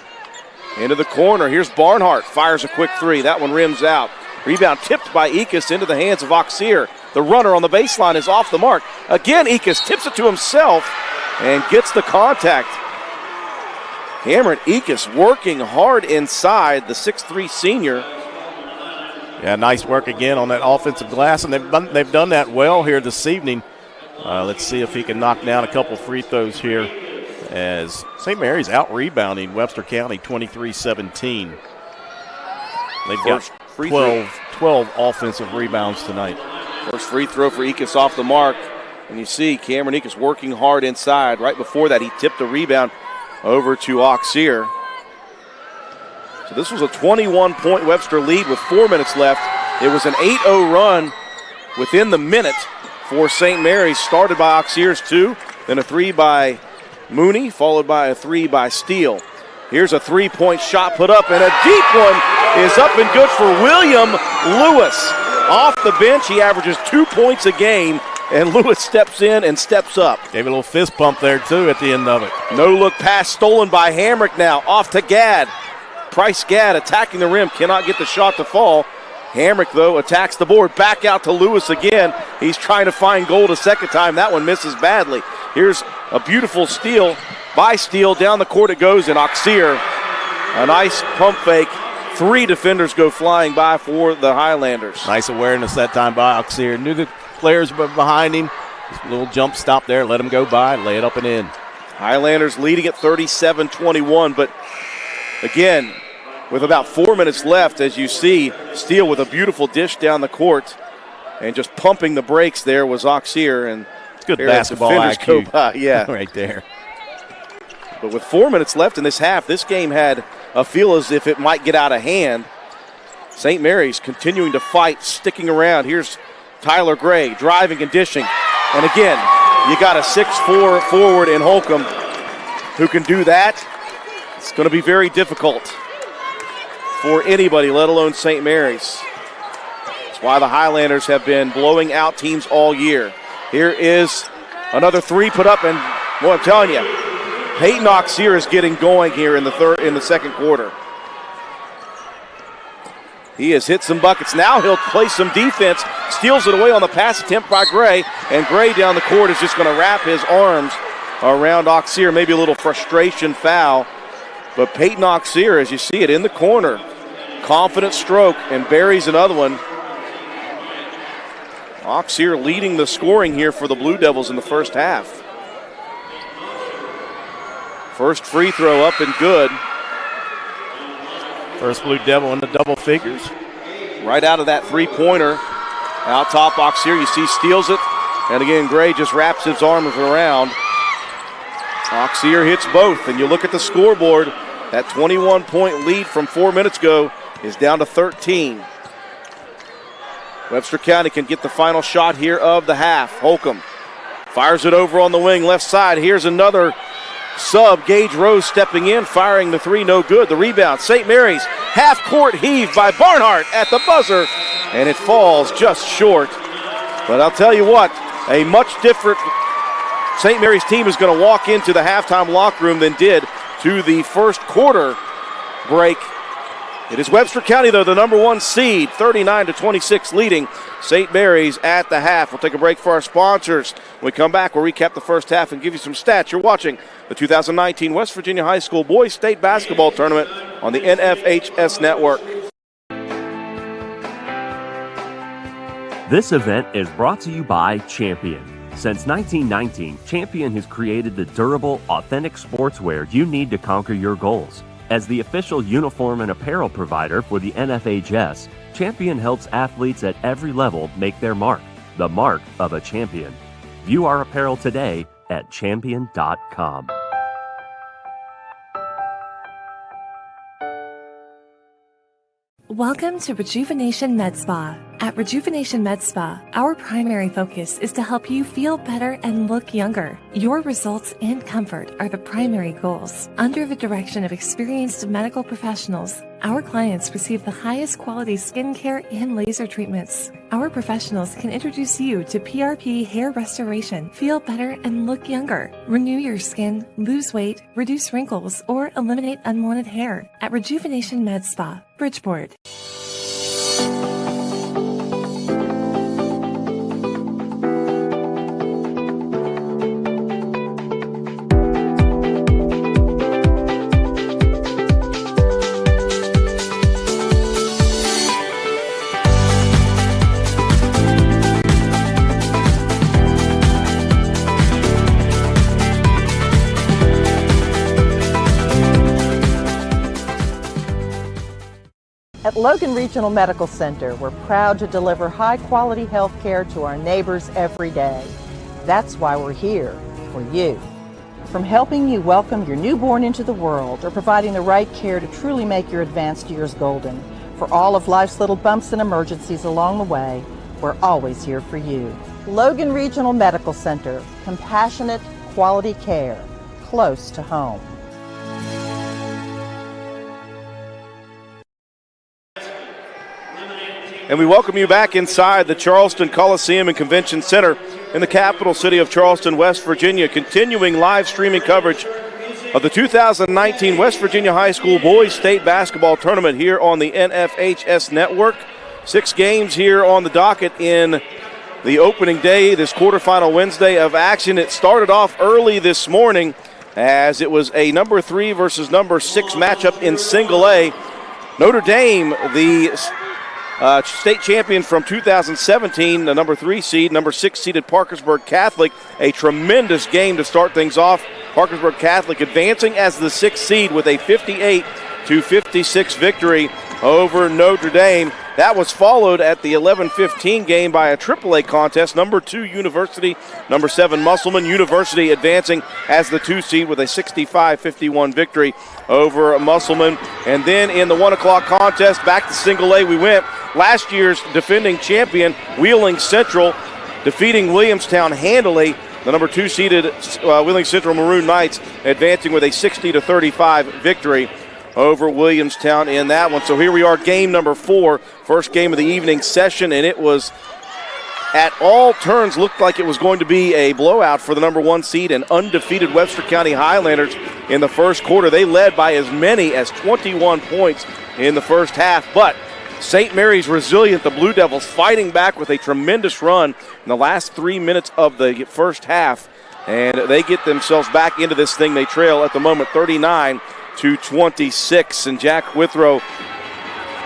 Into the corner. Here's Barnhart. Fires a quick 3. That one rims out. Rebound tipped by Ekus into the hands of Auxier. The runner on the baseline is off the mark. Again, Ekus tips it to himself and gets the contact. Cameron Ekus working hard inside, the 6'3 senior. Yeah, nice work again on that offensive glass, and they've done that well here this evening. Let's see if he can knock down a couple free throws here as St. Mary's out-rebounding Webster County 23-17. They've got 12 offensive rebounds tonight. First free throw for Ekus off the mark. And you see Cameron Ekus working hard inside. Right before that, he tipped the rebound over to Auxier. So this was a 21-point Webster lead with 4 minutes left. It was an 8-0 run within the minute for St. Mary's. Started by Auxier's 2, then a 3 by Mooney, followed by a 3 by Steele. Here's a 3-point shot put up, and a deep one is up and good for William Lewis. Off the bench, he averages 2 points a game, and Lewis steps in and steps up. Gave a little fist pump there, too, at the end of it. No-look pass stolen by Hamrick now. Off to Gadd. Price Gadd attacking the rim, cannot get the shot to fall. Hamrick, though, attacks the board. Back out to Lewis again. He's trying to find gold a second time. That one misses badly. Here's a beautiful steal by Steele. Down the court it goes, and Auxier. A nice pump fake. 3 defenders go flying by for the Highlanders. Nice awareness that time by Auxier. Knew the players were behind him. Just a little jump stop there. Let him go by. Lay it up and in. Highlanders leading at 37-21, but again, with about 4 minutes left, as you see, Steele with a beautiful dish down the court, and just pumping the brakes there was Auxier. And it's good basketball IQ. Go by. Yeah. Right there. But with 4 minutes left in this half, this game had a feel as if it might get out of hand. St. Mary's continuing to fight, sticking around. Here's Tyler Gray driving and dishing. And again, you got a 6'4 forward in Holcomb who can do that. It's going to be very difficult for anybody, let alone St. Mary's. That's why the Highlanders have been blowing out teams all year. Here is another three put up, and well, I'm telling you, Peyton Auxier is getting going here in the second quarter. He has hit some buckets. Now he'll play some defense, steals it away on the pass attempt by Gray, and Gray down the court is just going to wrap his arms around Auxier. Maybe a little frustration foul, but Peyton Auxier, as you see it in the corner, confident stroke, and buries another one. Auxier leading the scoring here for the Blue Devils in the first half. First free throw up and good. First Blue Devil in the double figures. Right out of that three-pointer. Out top, Auxier, you see, steals it. And again, Gray just wraps his arms around. Auxier hits both. And you look at the scoreboard, that 21-point lead from 4 minutes ago is down to 13. Webster County can get the final shot here of the half. Holcomb fires it over on the wing, left side. Here's another sub, Gage Rose stepping in, firing the three, no good. The rebound, St. Mary's half-court heave by Barnhart at the buzzer, and it falls just short. But I'll tell you what, a much different St. Mary's team is going to walk into the halftime locker room than did to the first quarter break. It is Webster County, though, the number one seed, 39-26 leading St. Mary's at the half. We'll take a break for our sponsors. When we come back, we'll recap the first half and give you some stats. You're watching the 2019 West Virginia High School Boys State Basketball Tournament on the NFHS Network. This event is brought to you by Champion. Since 1919, Champion has created the durable, authentic sportswear you need to conquer your goals. As the official uniform and apparel provider for the NFHS, Champion helps athletes at every level make their mark, the mark of a champion. View our apparel today at champion.com. Welcome to Rejuvenation Med Spa. At Rejuvenation Med Spa, our primary focus is to help you feel better and look younger. Your results and comfort are the primary goals. Under the direction of experienced medical professionals, our clients receive the highest quality skincare and laser treatments. Our professionals can introduce you to PRP hair restoration, feel better and look younger, renew your skin, lose weight, reduce wrinkles, or eliminate unwanted hair. At Rejuvenation Med Spa, Bridgeport. At Logan Regional Medical Center, we're proud to deliver high-quality health care to our neighbors every day. That's why we're here, for you. From helping you welcome your newborn into the world or providing the right care to truly make your advanced years golden, for all of life's little bumps and emergencies along the way, we're always here for you. Logan Regional Medical Center, compassionate, quality care, close to home. And we welcome you back inside the Charleston Coliseum and Convention Center in the capital city of Charleston, West Virginia, continuing live streaming coverage of the 2019 West Virginia High School Boys State Basketball Tournament here on the NFHS Network. 6 games here on the docket in the opening day, this quarterfinal Wednesday of action. It started off early this morning as it was a number 3 versus number 6 matchup in single A. Notre Dame, the state champion from 2017, the number 3 seed, number 6 seeded Parkersburg Catholic. A tremendous game to start things off. Parkersburg Catholic advancing as the 6th seed with a 58-56 victory over Notre Dame. That was followed at the 11:15 game by a AAA contest. Number 2 University, number 7 Musselman. University advancing as the 2 seed with a 65-51 victory over Musselman. And then in the 1 o'clock contest, back to single A we went. Last year's defending champion, Wheeling Central, defeating Williamstown handily. The number 2 seeded Wheeling Central Maroon Knights advancing with a 60-35 victory over Williamstown in that one. So here we are, game number 4, first game of the evening session, and it was at all turns looked like it was going to be a blowout for the number 1 seed and undefeated Webster County Highlanders in the first quarter. They led by as many as 21 points in the first half, but St. Mary's resilient. The Blue Devils fighting back with a tremendous run in the last 3 minutes of the first half, and they get themselves back into this thing. They trail at the moment 39-26, and Jack Withrow,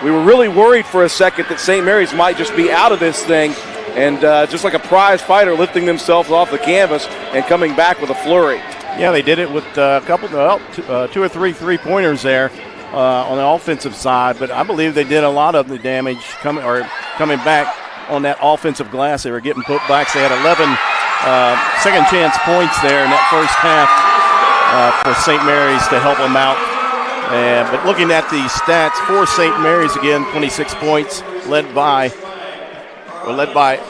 we were really worried for a second that St. Mary's might just be out of this thing, and just like a prize fighter lifting themselves off the canvas and coming back with a flurry. Yeah, they did it with a couple, 2 or 3 three-pointers there on the offensive side, but I believe they did a lot of the damage coming back on that offensive glass. They were getting putbacks. They had 11 second chance points there in that first half for St. Mary's to help them out. But looking at the stats for St. Mary's again, 26 points, led by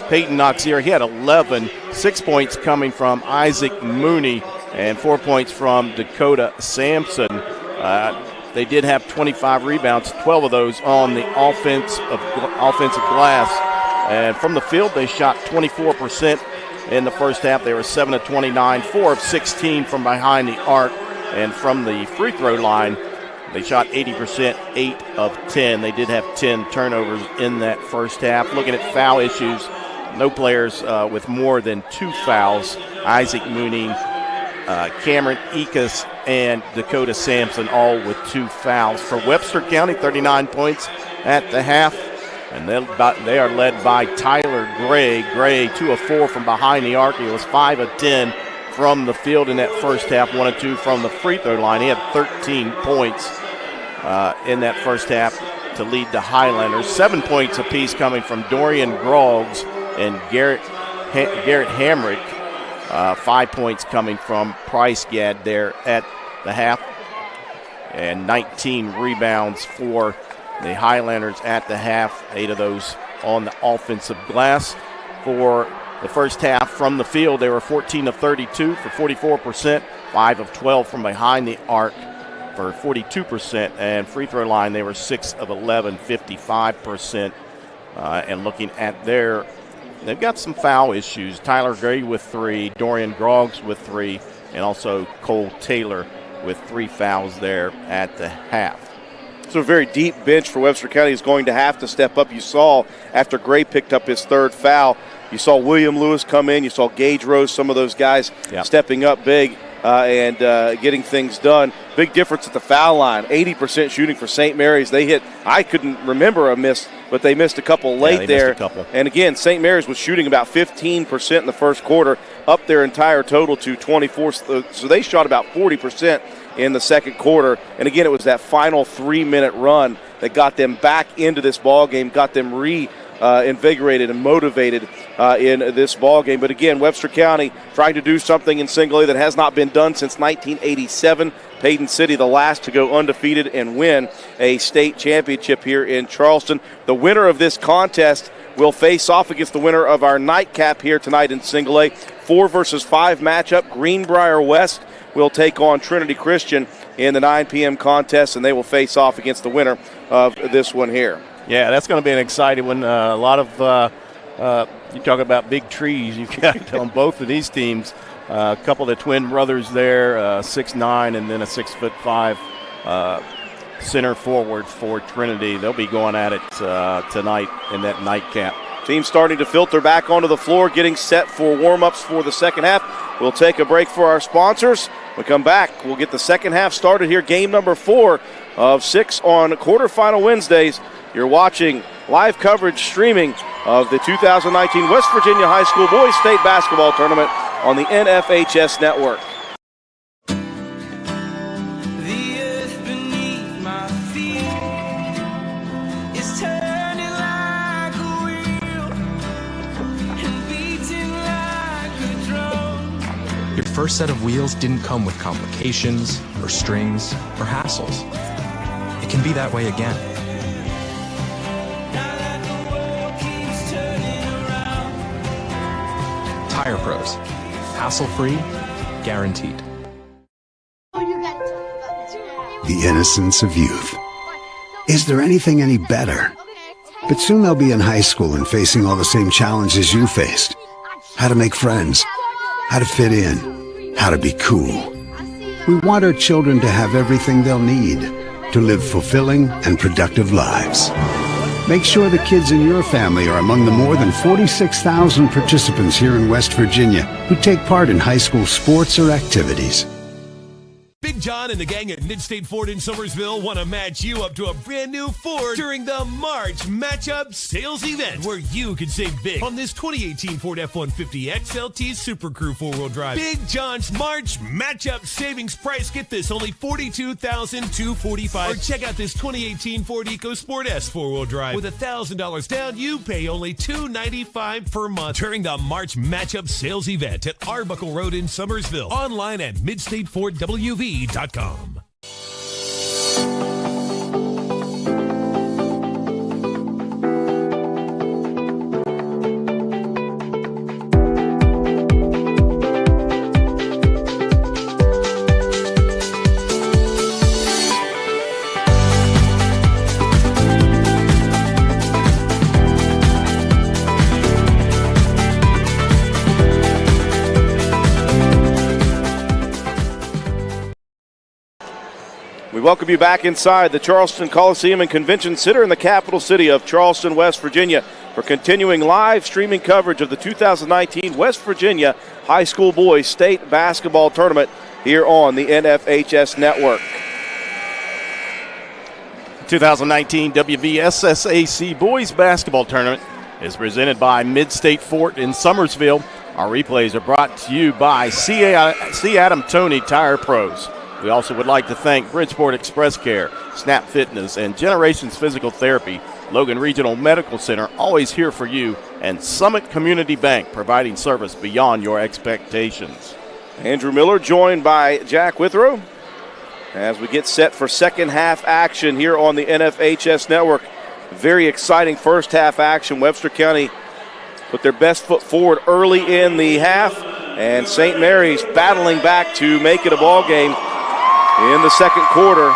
Peyton Knoxier. He had 11, 6 points coming from Isaac Mooney, and 4 points from Dakota Sampson. They did have 25 rebounds, 12 of those on the offensive glass. And from the field, they shot 24% in the first half. They were 7 of 29, 4 of 16 from behind the arc. And from the free throw line, they shot 80%, 8 of 10. They did have 10 turnovers in that first half. Looking at foul issues, no players with more than 2 fouls. Isaac Mooney, Cameron Ekus, and Dakota Sampson all with 2 fouls. For Webster County, 39 points at the half, and they are led by Tyler Gray. Gray, 2 of 4 from behind the arc. He was 5 of 10 from the field in that first half, 1 of 2 from the free throw line. He had 13 points in that first half to lead the Highlanders. 7 points apiece coming from Dorian Groggs and Garrett Hamrick. 5 points coming from Price Gadd there at the half, and 19 rebounds for the Highlanders at the half, 8 of those on the offensive glass. For the first half from the field, they were 14 of 32 for 44%, 5 of 12 from behind the arc for 42%, and free throw line, they were 6 of 11, 55%. And looking at they've got some foul issues. Tyler Gray with 3, Dorian Groggs with 3, and also Cole Taylor with 3 fouls there at the half. So a very deep bench for Webster County is going to have to step up. You saw after Gray picked up his 3rd foul, you saw William Lewis come in, you saw Gage Rose, some of those guys stepping up big and getting things done. Big difference at the foul line, 80% shooting for St. Mary's. They hit, I couldn't remember a miss, but they missed a couple late there. And again, St. Mary's was shooting about 15% in the first quarter, up their entire total to 24. So they shot about 40% in the second quarter. And again, it was that final 3-minute run that got them back into this ball game, got them invigorated and motivated in this ball game. But again, Webster County trying to do something in single A that has not been done since 1987. Payton City, the last to go undefeated and win a state championship here in Charleston. The winner of this contest will face off against the winner of our nightcap here tonight in single A. 4 versus 5 matchup. Greenbrier West will take on Trinity Christian in the 9 p.m. contest, and they will face off against the winner of this one here. Yeah, that's going to be an exciting one. A lot of you talk about big trees. You've got on both of these teams. A couple of the twin brothers there, 6'9", and then a 6'5" center forward for Trinity. They'll be going at it tonight in that nightcap. Team starting to filter back onto the floor, getting set for warm-ups for the second half. We'll take a break for our sponsors. When we come back, we'll get the second half started here. Game number 4 of 6 on quarterfinal Wednesdays. You're watching live coverage streaming of the 2019 West Virginia High School Boys State Basketball Tournament on the NFHS Network. The earth beneath my feet is turning like a wheel and beating like a drum. Your first set of wheels didn't come with complications, or strings, or hassles. It can be that way again. Tire Pros. Hassle-free, guaranteed. the innocence of youth. Is there anything any better? But soon they'll be in high school and facing all the same challenges you faced. How to make friends, how to fit in, how to be cool. We want our children to have everything they'll need to live fulfilling and productive lives. Make sure the kids in your family are among the more than 46,000 participants here in West Virginia who take part in high school sports or activities. Big John and the gang at Mid-State Ford in Summersville want to match you up to a brand new Ford during the March Matchup Sales Event, where you can save big on this 2018 Ford F-150 XLT Super Crew 4-wheel drive. Big John's March Matchup Savings Price, get this, only $42,245. Or check out this 2018 Ford EcoSport S 4-wheel drive. With $1,000 down, you pay only $295 per month during the March Matchup Sales Event at Arbuckle Road in Summersville. Online at MidstateFordWV.com. We welcome you back inside the Charleston Coliseum and Convention Center in the capital city of Charleston, West Virginia, for continuing live streaming coverage of the 2019 West Virginia High School Boys State Basketball Tournament here on the NFHS Network. 2019 WVSSAC Boys Basketball Tournament is presented by Mid-State Fort in Summersville. Our replays are brought to you by C. Adam Toney Tire Pros. We also would like to thank Bridgeport Express Care, Snap Fitness, and Generations Physical Therapy, Logan Regional Medical Center, always here for you, and Summit Community Bank, providing service beyond your expectations. Andrew Miller joined by Jack Withrow as we get set for second half action here on the NFHS Network. Very exciting first half action. Webster County put their best foot forward early in the half, and St. Mary's battling back to make it a ball game in the second quarter.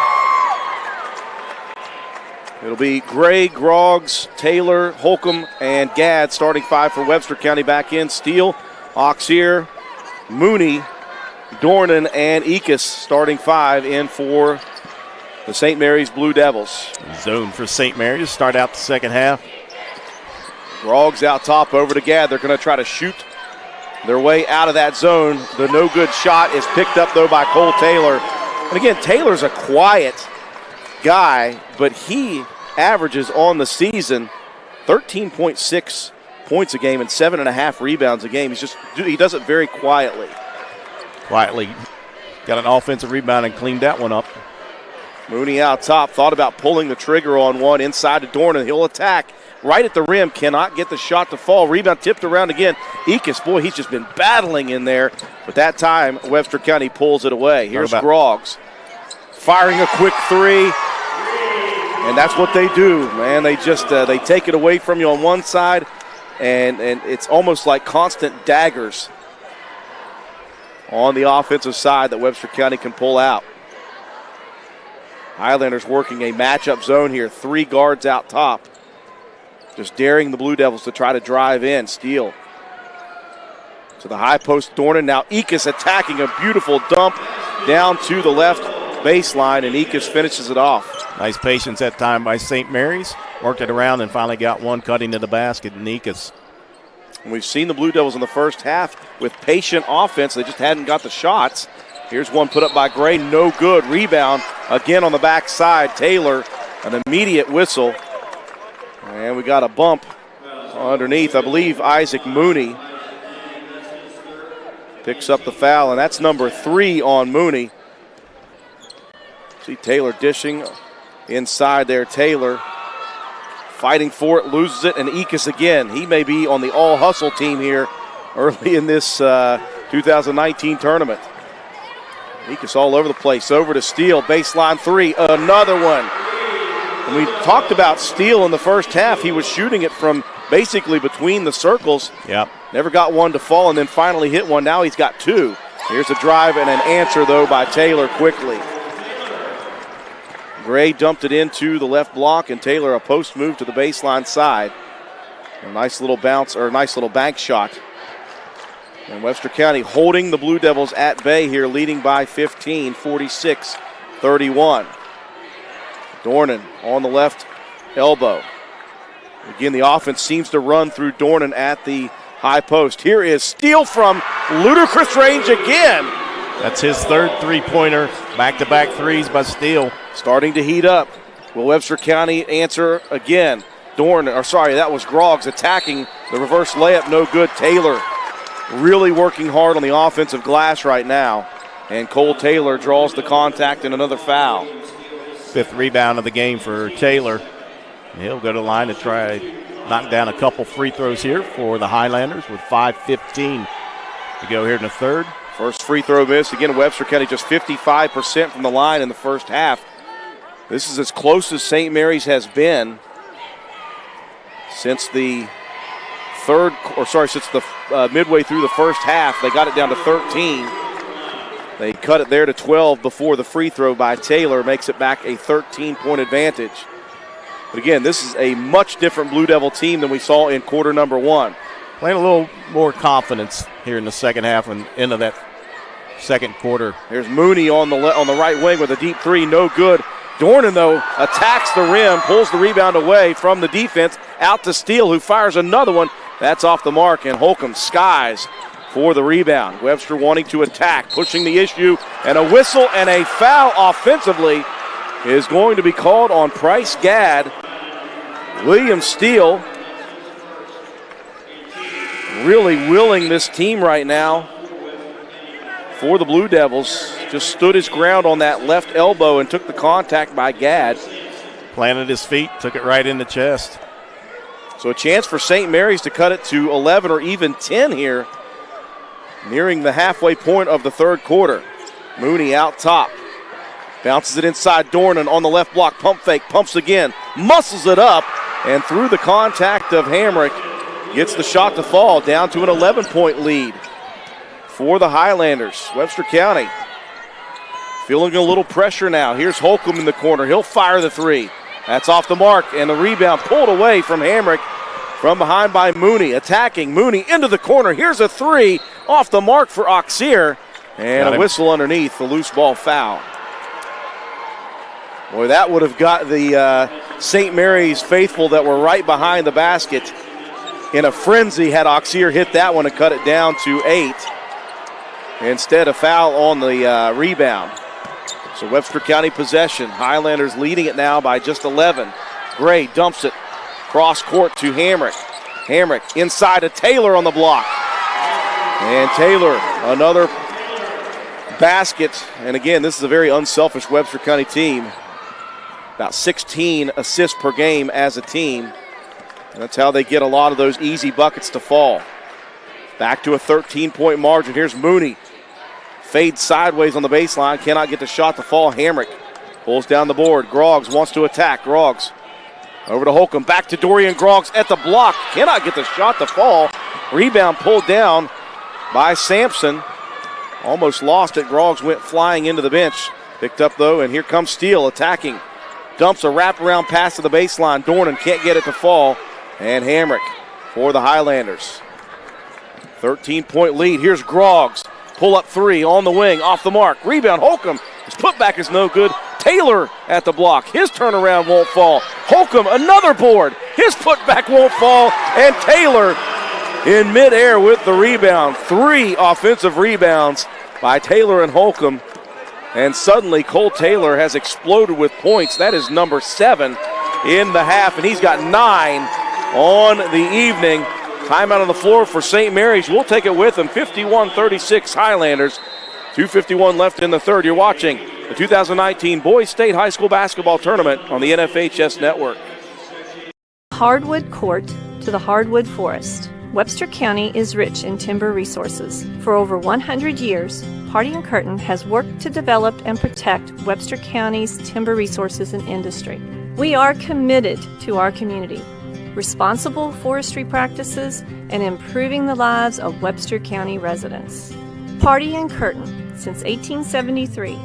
It'll be Gray, Groggs, Taylor, Holcomb, and Gadd starting five for Webster County. Back in Steele, Auxier, Mooney, Dornan, and Ekus starting five in for the St. Mary's Blue Devils. Zone for St. Mary's start out the second half. Groggs out top over to Gadd. They're going to try to shoot their way out of that zone. The no good shot is picked up though by Cole Taylor. And again, Taylor's a quiet guy, but he averages on the season 13.6 points a game and 7.5 rebounds a game. He does it very quietly. Quietly got an offensive rebound and cleaned that one up. Mooney out top, thought about pulling the trigger on one inside to Dornan. He'll attack right at the rim, cannot get the shot to fall. Rebound tipped around again. Ekus, boy, he's just been battling in there. But that time, Webster County pulls it away. Here's Groggs firing a quick three. And that's what they do, man. They just they take it away from you on one side, and it's almost like constant daggers on the offensive side that Webster County can pull out. Highlanders working a matchup zone here. Three guards out top. Just daring the Blue Devils to try to drive in. Steele to the high post, Dornan. Now Ekus attacking, a beautiful dump down to the left baseline, and Ekus finishes it off. Nice patience that time by St. Mary's. Worked it around and finally got one cutting to the basket, and Ekus. We've seen the Blue Devils in the first half with patient offense. They just hadn't got the shots. Here's one put up by Gray, no good. Rebound again on the backside. Taylor, an immediate whistle. And we got a bump underneath. I believe Isaac Mooney picks up the foul, and that's number 3 on Mooney. See Taylor dishing inside there. Taylor fighting for it, loses it, and Ekus again. He may be on the all-hustle team here early in this 2019 tournament. Ekus all over the place. Over to Steele, baseline 3, another one. And we talked about Steele in the first half. He was shooting it from basically between the circles. Yep. Never got one to fall, and then finally hit one. Now he's got 2. Here's a drive and an answer, though, by Taylor quickly. Gray dumped it into the left block, and Taylor a post move to the baseline side. A nice little bounce, or a nice little bank shot. And Webster County holding the Blue Devils at bay here, leading by 15, 46-31. Dornan on the left elbow. Again, the offense seems to run through Dornan at the high post. Here is Steele from ludicrous range again. That's his third three-pointer. Back-to-back threes by Steele. Starting to heat up. Will Webster County answer again? That was Groggs attacking the reverse layup. No good. Taylor really working hard on the offensive glass right now. And Cole Taylor draws the contact and another foul. Fifth rebound of the game for Taylor. He'll go to the line to try knock down a couple free throws here for the Highlanders with 5:15 to go here in the third. First free throw miss. Again, Webster County just 55% from the line in the first half. This is as close as St. Mary's has been since the midway through the first half. They got it down to 13. They cut it there to 12 before the free throw by Taylor makes it back a 13-point advantage. But again, this is a much different Blue Devil team than we saw in quarter number one. Playing a little more confidence here in the second half and into that second quarter. Here's Mooney on the right wing with a deep three, no good. Dornan, though, attacks the rim, pulls the rebound away from the defense, out to Steele, who fires another one. That's off the mark, and Holcomb skies for the rebound. Webster wanting to attack, pushing the issue, and a whistle and a foul offensively is going to be called on Price Gadd. William Steele really willing this team right now for the Blue Devils. Just stood his ground on that left elbow and took the contact by Gadd. Planted his feet, took it right in the chest. So a chance for St. Mary's to cut it to 11 or even 10 here, nearing the halfway point of the third quarter. Mooney out top. Bounces it inside Dornan on the left block. Pump fake, pumps again, muscles it up, and through the contact of Hamrick, gets the shot to fall, down to an 11-point lead for the Highlanders. Webster County feeling a little pressure now. Here's Holcomb in the corner. He'll fire the three. That's off the mark, and the rebound pulled away from Hamrick from behind by Mooney. Attacking Mooney into the corner. Here's a three off the mark for Auxier, and a whistle underneath, the loose ball foul. Boy, that would have got the St. Mary's faithful that were right behind the basket in a frenzy had Auxier hit that one and cut it down to 8. Instead, a foul on the rebound. So Webster County possession. Highlanders leading it now by just 11. Gray dumps it cross court to Hamrick. Hamrick inside to Taylor on the block. And Taylor, another basket. And again, this is a very unselfish Webster County team. About 16 assists per game as a team. And that's how they get a lot of those easy buckets to fall. Back to a 13-point margin. Here's Mooney. Fades sideways on the baseline. Cannot get the shot to fall. Hamrick pulls down the board. Groggs wants to attack. Groggs over to Holcomb. Back to Dorian Groggs at the block. Cannot get the shot to fall. Rebound pulled down by Sampson. Almost lost it. Groggs went flying into the bench. Picked up, though, and here comes Steele attacking. Dumps a wraparound pass to the baseline. Dornan can't get it to fall. And Hamrick for the Highlanders. 13-point lead. Here's Groggs. Pull-up three on the wing, off the mark. Rebound, Holcomb. His putback is no good. Taylor at the block. His turnaround won't fall. Holcomb, another board. His putback won't fall. And Taylor in midair with the rebound. 3 offensive rebounds by Taylor and Holcomb. And suddenly Cole Taylor has exploded with points. That is number 7 in the half, and he's got 9 on the evening. Timeout on the floor for St. Mary's. We'll take it with them. 51-36 Highlanders. 2:51 left in the third. You're watching the 2019 Boys State High School Basketball Tournament on the NFHS Network. Hardwood Court to the hardwood forest. Webster County is rich in timber resources. For over 100 years, Party and Curtin has worked to develop and protect Webster County's timber resources and industry. We are committed to our community, responsible forestry practices, and improving the lives of Webster County residents. Party and Curtin, since 1873,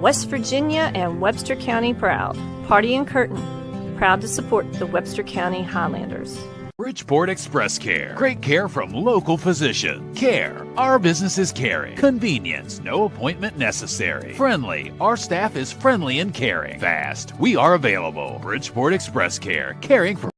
West Virginia and Webster County proud. Party in Curtin, proud to support the Webster County Highlanders. Bridgeport Express Care. Great care from local physician. Care. Our business is caring. Convenience. No appointment necessary. Friendly. Our staff is friendly and caring. Fast. We are available. Bridgeport Express Care. Caring for.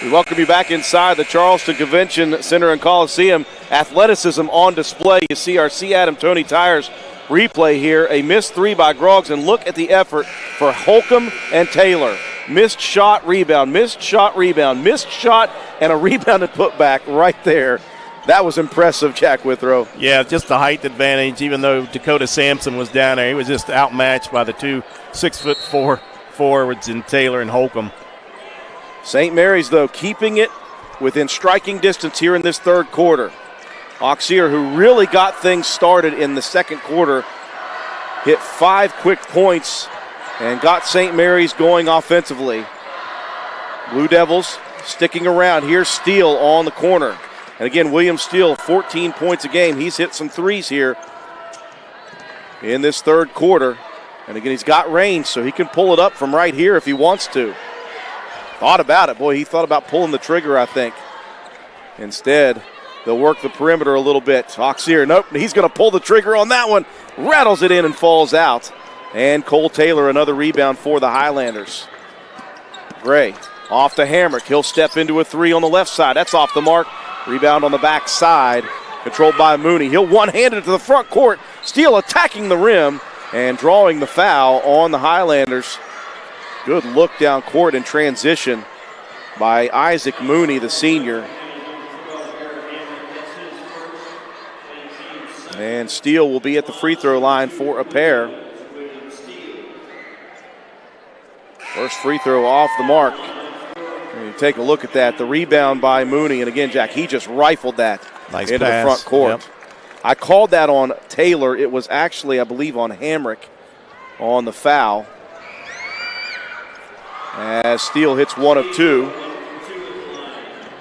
We welcome you back inside the Charleston Convention Center and Coliseum. Athleticism on display. You see our C. Adam Tony Tires replay here. A missed three by Groggs, and look at the effort for Holcomb and Taylor. Missed shot, rebound, missed shot, rebound, missed shot, and a rebounded putback right there. That was impressive, Jack Withrow. Yeah, just the height advantage. Even though Dakota Sampson was down there, he was just outmatched by the two 6'4" forwards in Taylor and Holcomb. St. Mary's, though, keeping it within striking distance here in this third quarter. Auxier, who really got things started in the second quarter, hit 5 quick points and got St. Mary's going offensively. Blue Devils sticking around. Here's Steele on the corner. And again, William Steele, 14 points a game. He's hit some threes here in this third quarter. And again, he's got range, so he can pull it up from right here if he wants to. Thought about it. Boy, he thought about pulling the trigger, I think. Instead, they'll work the perimeter a little bit. Auxier, nope, he's going to pull the trigger on that one. Rattles it in and falls out. And Cole Taylor, another rebound for the Highlanders. Gray off to Hamrick. He'll step into a three on the left side. That's off the mark. Rebound on the back side, controlled by Mooney. He'll one-hand it to the front court. Steele attacking the rim and drawing the foul on the Highlanders. Good look down court in transition by Isaac Mooney, the senior. And Steele will be at the free throw line for a pair. First free throw off the mark. And you take a look at that. The rebound by Mooney. And again, Jack, he just rifled that nice into pass. The front court. Yep. I called that on Taylor. It was actually, I believe, on Hamrick on the foul. As Steele hits one of two.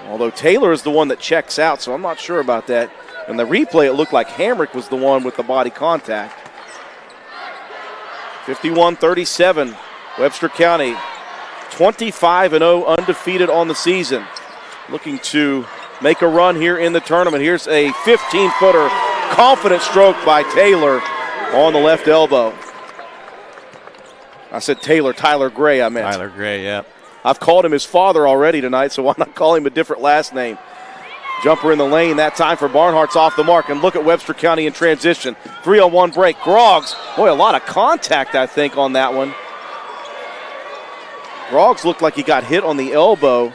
Although Taylor is the one that checks out, so I'm not sure about that. In the replay, it looked like Hamrick was the one with the body contact. 51-37, Webster County, 25-0, undefeated on the season. Looking to make a run here in the tournament. Here's a 15-footer, confident stroke by Taylor on the left elbow. I said Taylor, Tyler Gray, I meant. Tyler Gray, yeah. I've called him his father already tonight, so why not call him a different last name? Jumper in the lane that time for Barnhart's off the mark. And look at Webster County in transition. 3-on-1 break. Groggs, boy, a lot of contact, I think, on that one. Groggs looked like he got hit on the elbow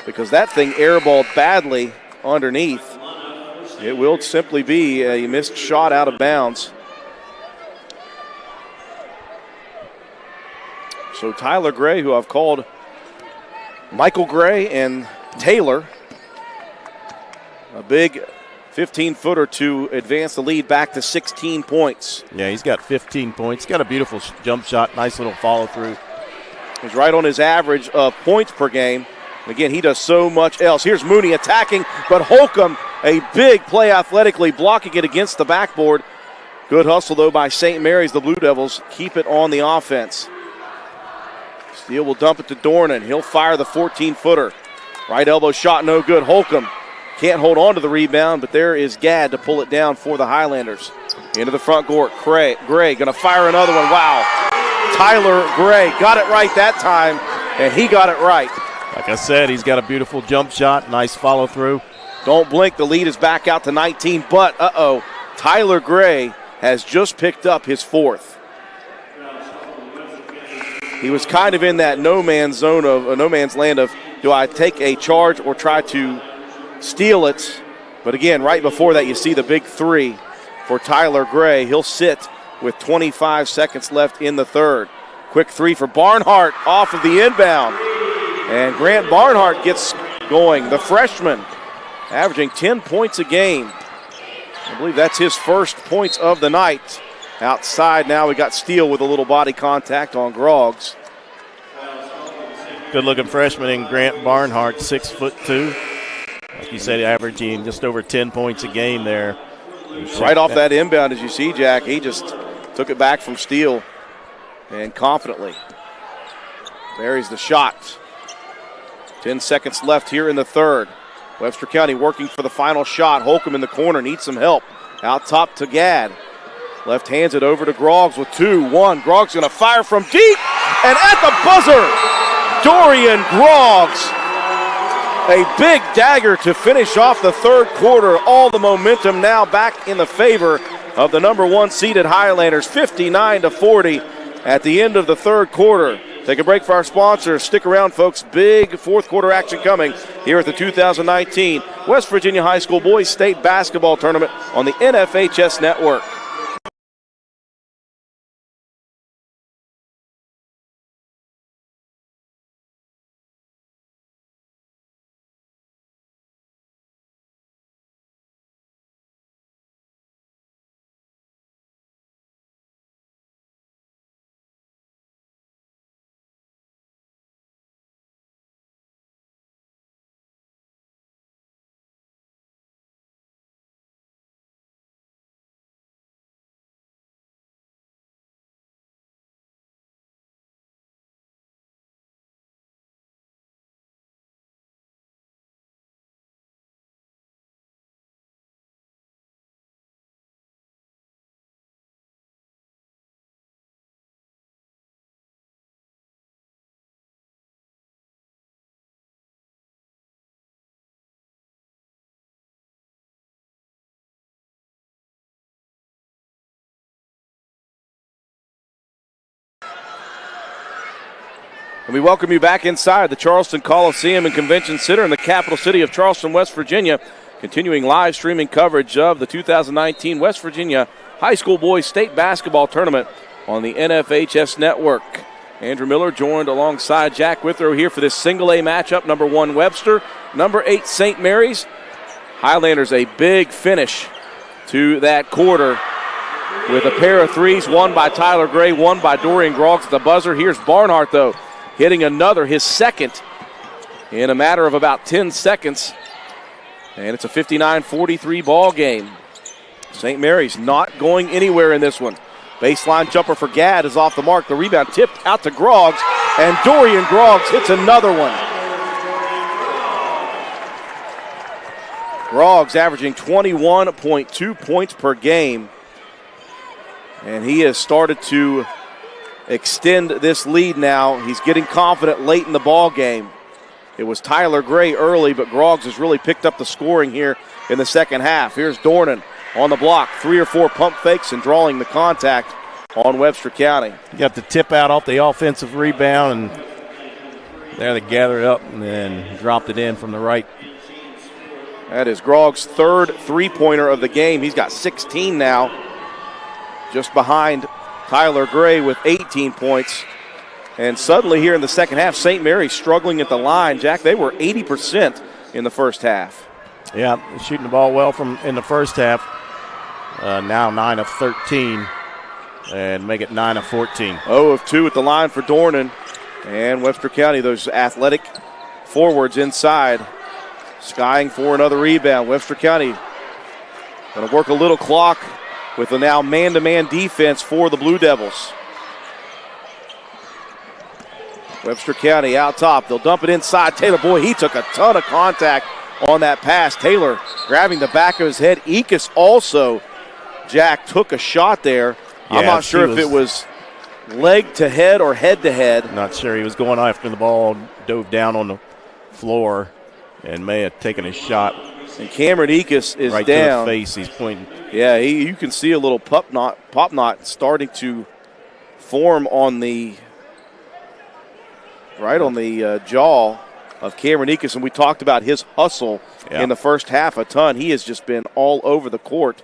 because that thing airballed badly underneath. It will simply be a missed shot out of bounds. So Tyler Gray, who I've called Michael Gray, and Taylor, a big 15-footer to advance the lead back to 16 points. Yeah, he's got 15 points. He's got a beautiful jump shot, nice little follow-through. He's right on his average of points per game. Again, he does so much else. Here's Mooney attacking, but Holcomb, a big play athletically, blocking it against the backboard. Good hustle, though, by St. Mary's. The Blue Devils keep it on the offense. Steele will dump it to Dornan. He'll fire the 14-footer. Right elbow shot, no good. Holcomb can't hold on to the rebound, but there is Gadd to pull it down for the Highlanders. Into the front court, Gray going to fire another one. Wow. Tyler Gray got it right that time, and he got it right. Like I said, he's got a beautiful jump shot, nice follow-through. Don't blink, the lead is back out to 19, but Tyler Gray has just picked up his fourth. He was kind of in that no man's zone of no man's land of, do I take a charge or try to steal it? But again, right before that, you see the big three for Tyler Gray. He'll sit with 25 seconds left in the third. Quick three for Barnhart off of the inbound. And Grant Barnhart gets going, the freshman, averaging 10 points a game. I believe that's his first points of the night. Outside now, we got Steele with a little body contact on Groggs. Good-looking freshman in Grant Barnhart, 6'2". Like you said, averaging just over 10 points a game there Right off that inbound, as you see, Jack, he just took it back from Steele and confidently buries the shot. 10 seconds left here in the third. Webster County working for the final shot. Holcomb in the corner, needs some help. Out top to Gadd. Left hands it over to Groggs with 2-1. Groggs going to fire from deep. And at the buzzer, Dorian Groggs. A big dagger to finish off the third quarter. All the momentum now back in the favor of the number 1 seeded Highlanders. 59-40 at the end of the third quarter. Take a break for our sponsors. Stick around, folks. Big fourth quarter action coming here at the 2019 West Virginia High School Boys State Basketball Tournament on the NFHS Network. And we welcome you back inside the Charleston Coliseum and Convention Center in the capital city of Charleston, West Virginia. Continuing live streaming coverage of the 2019 West Virginia High School Boys State Basketball Tournament on the NFHS Network. Andrew Miller joined alongside Jack Withrow here for this single A matchup. Number 1 Webster, number 8 St. Mary's. Highlanders a big finish to that quarter with a pair of threes, one by Tyler Gray, one by Dorian Groggs at the buzzer. Here's Barnhart, though, hitting another, his second, in a matter of about 10 seconds. And it's a 59-43 ball game. St. Mary's not going anywhere in this one. Baseline jumper for Gadd is off the mark. The rebound tipped out to Groggs, and Dorian Groggs hits another one. Groggs averaging 21.2 points per game. And he has started to extend this lead now. He's getting confident late in the ball game. It was Tyler Gray early, but Groggs has really picked up the scoring here in the second half. Here's Dornan on the block. 3 or 4 pump fakes and drawing the contact on Webster County. You got the tip out off the offensive rebound, and there they gathered up and then dropped it in from the right. That is Groggs' third three-pointer of the game. He's got 16 now, just behind Tyler Gray with 18 points. And suddenly here in the second half, St. Mary's struggling at the line. Jack, they were 80% in the first half. Yeah, shooting the ball well from in the first half. Now 9 of 13 and make it 9 of 14. 0 of 2 at the line for Dornan. And Webster County, those athletic forwards inside, skying for another rebound. Webster County going to work a little clock with a now man-to-man defense for the Blue Devils. Webster County out top. They'll dump it inside. Taylor, boy, he took a ton of contact on that pass. Taylor grabbing the back of his head. Ekus also, Jack, took a shot there. Yeah, I'm not sure if it was leg to head or head to head. Not sure. He was going after the ball, dove down on the floor, and may have taken a shot. And Cameron Ekus is right down. To the face. He's pointing. Yeah, you can see a little pop knot starting to form on the jaw of Cameron Ekus, and we talked about his hustle in the first half a ton. He has just been all over the court,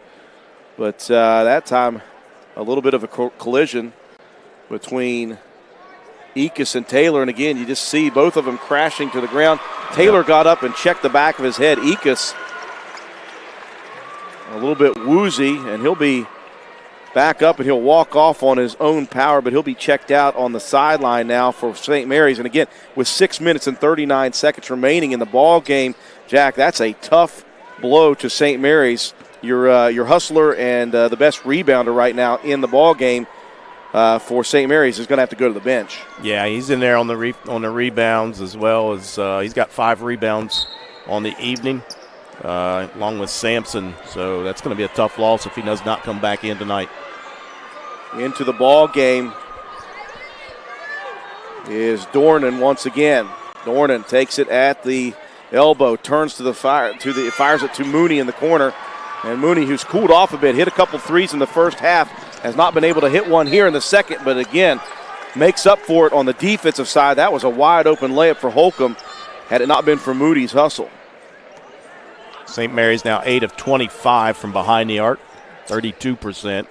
but that time a little bit of a collision between Ekus and Taylor, and again you just see both of them crashing to the ground. Taylor got up and checked the back of his head. Ekus a little bit woozy, and he'll be back up and he'll walk off on his own power, but he'll be checked out on the sideline now for St. Mary's. And again, with 6 minutes and 39 seconds remaining in the ball game, Jack, that's a tough blow to St. Mary's your hustler and the best rebounder right now in the ball game for St. Mary's is going to have to go to the bench. Yeah, he's in there on the rebounds as well as he's got 5 rebounds on the evening, along with Sampson. So that's going to be a tough loss if he does not come back in tonight. Into the ball game is Dornan once again. Dornan takes it at the elbow, turns to the fires it to Mooney in the corner. And Mooney, who's cooled off a bit, hit a couple threes in the first half, has not been able to hit one here in the second, but again, makes up for it on the defensive side. That was a wide open layup for Holcomb had it not been for Moody's hustle. St. Mary's now 8 of 25 from behind the arc, 32%.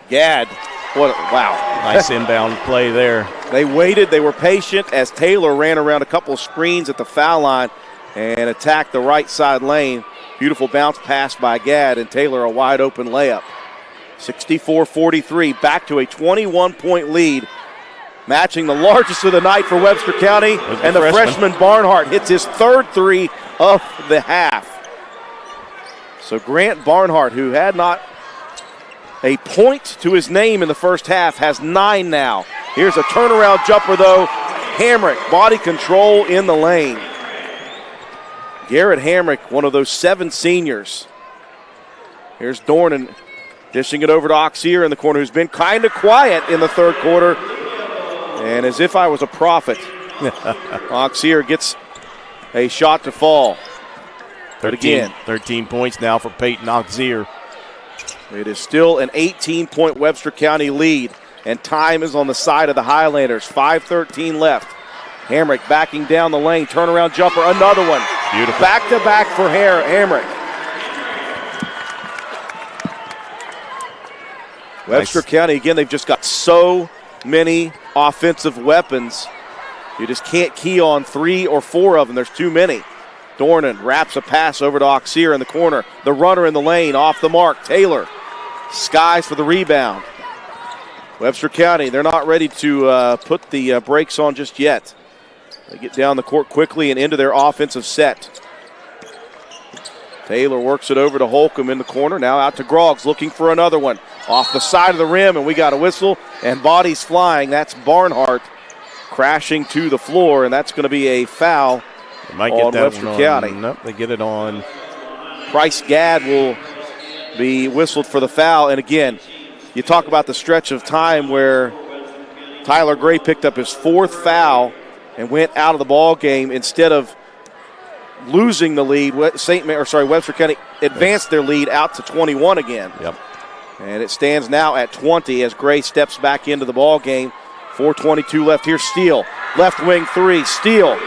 Gadd, wow. Nice inbound play there. They waited, they were patient as Taylor ran around a couple of screens at the foul line and attacked the right side lane. Beautiful bounce pass by Gadd, and Taylor a wide open layup. 64-43, back to a 21-point lead, matching the largest of the night for Webster County. And the freshman Barnhart hits his 3rd three of the half. So Grant Barnhart, who had not a point to his name in the first half, has 9 now. Here's a turnaround jumper, though. Hamrick, body control in the lane. Garrett Hamrick, one of those 7 seniors. Here's Dornan dishing it over to Auxier in the corner, who's been kind of quiet in the third quarter. And as if I was a prophet, Auxier gets a shot to fall. 13 points now for Peyton Auxier. It is still an 18-point Webster County lead, and time is on the side of the Highlanders. 5:13 left. Hamrick backing down the lane, turnaround jumper, another one. Beautiful. Back-to-back for Hamrick. Webster County, again, they've just got so many offensive weapons. You just can't key on 3 or 4 of them. There's too many. Dornan wraps a pass over to Auxier in the corner. The runner in the lane, off the mark. Taylor skies for the rebound. Webster County, they're not ready to put the brakes on just yet. They get down the court quickly and into their offensive set. Taylor works it over to Holcomb in the corner. Now out to Groggs, looking for another one. Off the side of the rim, and we got a whistle, and bodies flying. That's Barnhart crashing to the floor, and that's going to be a foul on Webster County. Nope, they get it on. Bryce Gadd will be whistled for the foul. And again, you talk about the stretch of time where Tyler Gray picked up his 4th foul and went out of the ball game instead of losing the lead. Webster County advanced their lead out to 21 again. Yep. And it stands now at 20 as Gray steps back into the ball game. 4:22 left. Here's Steele, left wing 3. Steele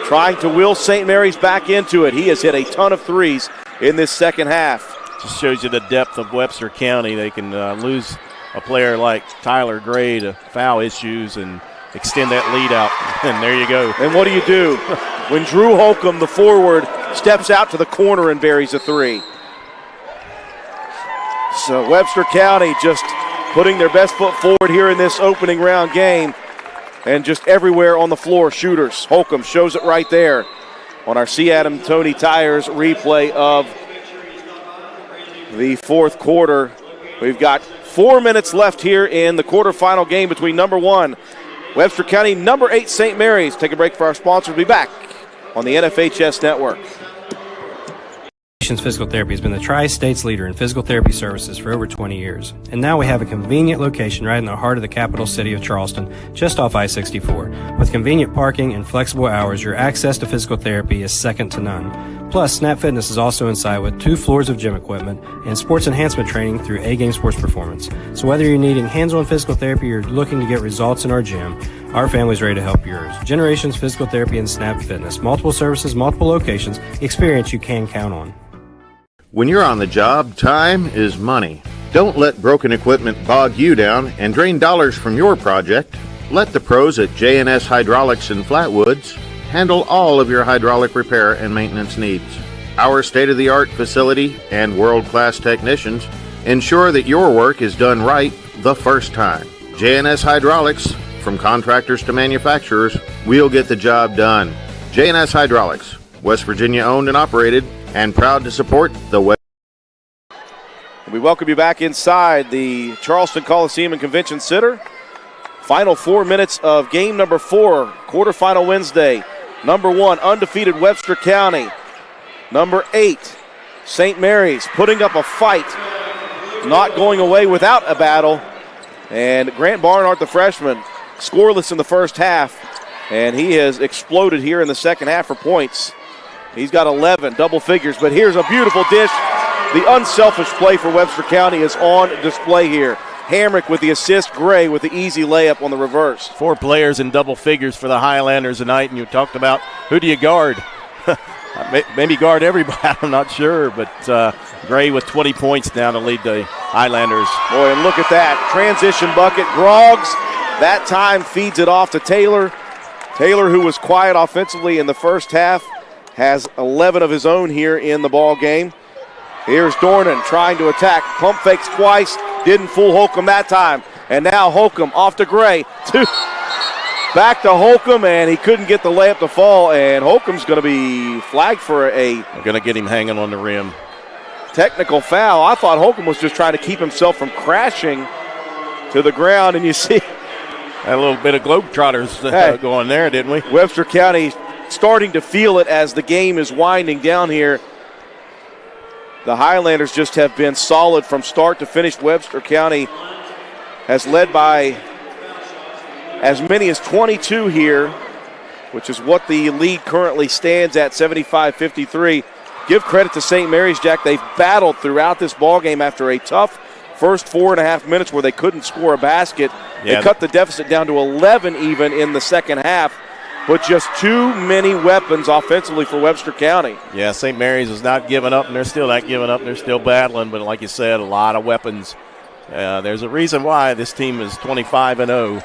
trying to will St. Mary's back into it. He has hit a ton of threes in this second half. Just shows you the depth of Webster County. They can lose a player like Tyler Gray to foul issues and extend that lead out. And there you go. And what do? When Drew Holcomb, the forward, steps out to the corner and buries a 3. So Webster County just putting their best foot forward here in this opening round game. And just everywhere on the floor, shooters. Holcomb shows it right there on our C. Adam Tony Tires replay of the fourth quarter. We've got 4 minutes left here in the quarterfinal game between number 1, Webster County, number 8, St. Mary's. Take a break for our sponsors. We'll be back on the NFHS Network. Physical Therapy has been the Tri-State's leader in physical therapy services for over 20 years. And now we have a convenient location right in the heart of the capital city of Charleston, just off I-64. With convenient parking and flexible hours, your access to physical therapy is second to none. Plus, Snap Fitness is also inside with 2 floors of gym equipment and sports enhancement training through A-Game Sports Performance. So whether you're needing hands-on physical therapy or looking to get results in our gym, our family's ready to help yours. Generations Physical Therapy and Snap Fitness. Multiple services, multiple locations, experience you can count on. When you're on the job, time is money. Don't let broken equipment bog you down and drain dollars from your project. Let the pros at J&S Hydraulics in Flatwoods handle all of your hydraulic repair and maintenance needs. Our state-of-the-art facility and world-class technicians ensure that your work is done right the first time. J&S Hydraulics, from contractors to manufacturers, we'll get the job done. J&S Hydraulics, West Virginia owned and operated, and proud to support the West We welcome you back inside the Charleston Coliseum and Convention Center. Final 4 minutes of game number 4, quarterfinal Wednesday. Number 1, undefeated Webster County. Number 8, St. Mary's, putting up a fight, not going away without a battle. And Grant Barnhart, the freshman, scoreless in the first half, and he has exploded here in the second half for points. He's got 11, double figures, but here's a beautiful dish. The unselfish play for Webster County is on display here. Hamrick with the assist, Gray with the easy layup on the reverse. 4 players in double figures for the Highlanders tonight, and you talked about who do you guard? Maybe guard everybody, I'm not sure, but Gray with 20 points now to lead the Highlanders. Boy, and look at that. Transition bucket. Groggs, that time feeds it off to Taylor. Taylor, who was quiet offensively in the first half, has 11 of his own here in the ball game. Here's Dornan trying to attack. Pump fakes twice. Didn't fool Holcomb that time. And now Holcomb off to Gray. Back to Holcomb, and he couldn't get the layup to fall. And Holcomb's going to be flagged for They're going to get him hanging on the rim. Technical foul. I thought Holcomb was just trying to keep himself from crashing to the ground. And you see a little bit of Globetrotters going there, didn't we? Webster County starting to feel it as the game is winding down here. The Highlanders just have been solid from start to finish. Webster County has led by as many as 22 here, which is what the lead currently stands at, 75-53. Give credit to St. Mary's, Jack. They've battled throughout this ballgame after a tough first 4.5 minutes where they couldn't score a basket. Yeah. They cut the deficit down to 11 even in the second half. But just too many weapons offensively for Webster County. Yeah, St. Mary's is not giving up, and they're still not giving up. They're still battling, but like you said, a lot of weapons. There's a reason why this team is 25-0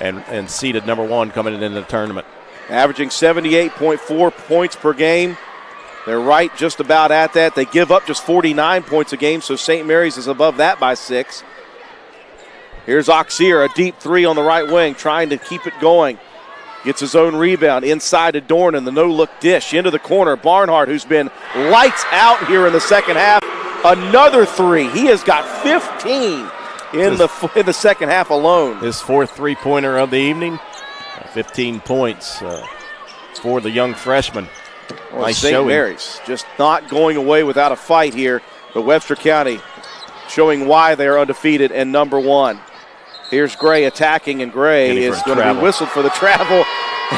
and seeded number 1 coming into the tournament. Averaging 78.4 points per game. They're right just about at that. They give up just 49 points a game, so St. Mary's is above that by 6. Here's Oxier, a deep 3 on the right wing, trying to keep it going. Gets his own rebound inside to Dornan, the no-look dish into the corner. Barnhart, who's been lights out here in the second half, another 3. He has got 15 in the second half alone. His 4th three-pointer of the evening, 15 points for the young freshman. Well, nice St. showing. Mary's just not going away without a fight here, but Webster County showing why they are undefeated and number 1. Here's Gray attacking, and Gray is going to be whistled for the travel.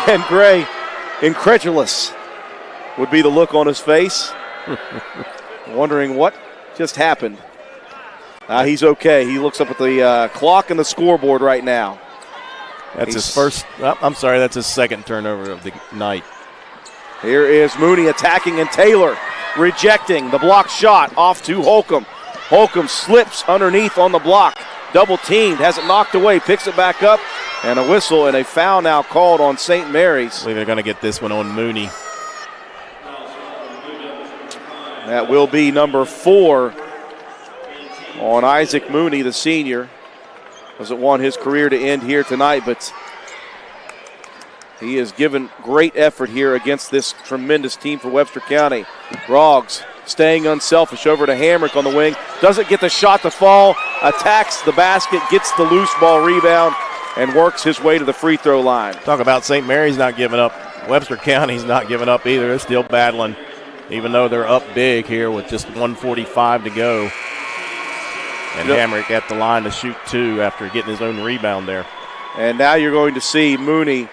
And Gray, incredulous, would be the look on his face, wondering what just happened. He's okay. He looks up at the clock and the scoreboard right now. That's that's his second turnover of the night. Here is Mooney attacking, and Taylor rejecting the block shot off to Holcomb. Holcomb slips underneath on the block. Double teamed, has it knocked away, picks it back up, and a whistle and a foul now called on St. Mary's. I believe they're going to get this one on Mooney. That will be number 4 on Isaac Mooney, the senior. Doesn't want his career to end here tonight, but he has given great effort here against this tremendous team for Webster County. Groggs staying unselfish over to Hamrick on the wing. Doesn't get the shot to fall. Attacks the basket, gets the loose ball rebound, and works his way to the free throw line. Talk about St. Mary's not giving up. Webster County's not giving up either. They're still battling, even though they're up big here with just 1:45 to go. And Hamrick at the line to shoot 2 after getting his own rebound there. And now you're going to see Mooney,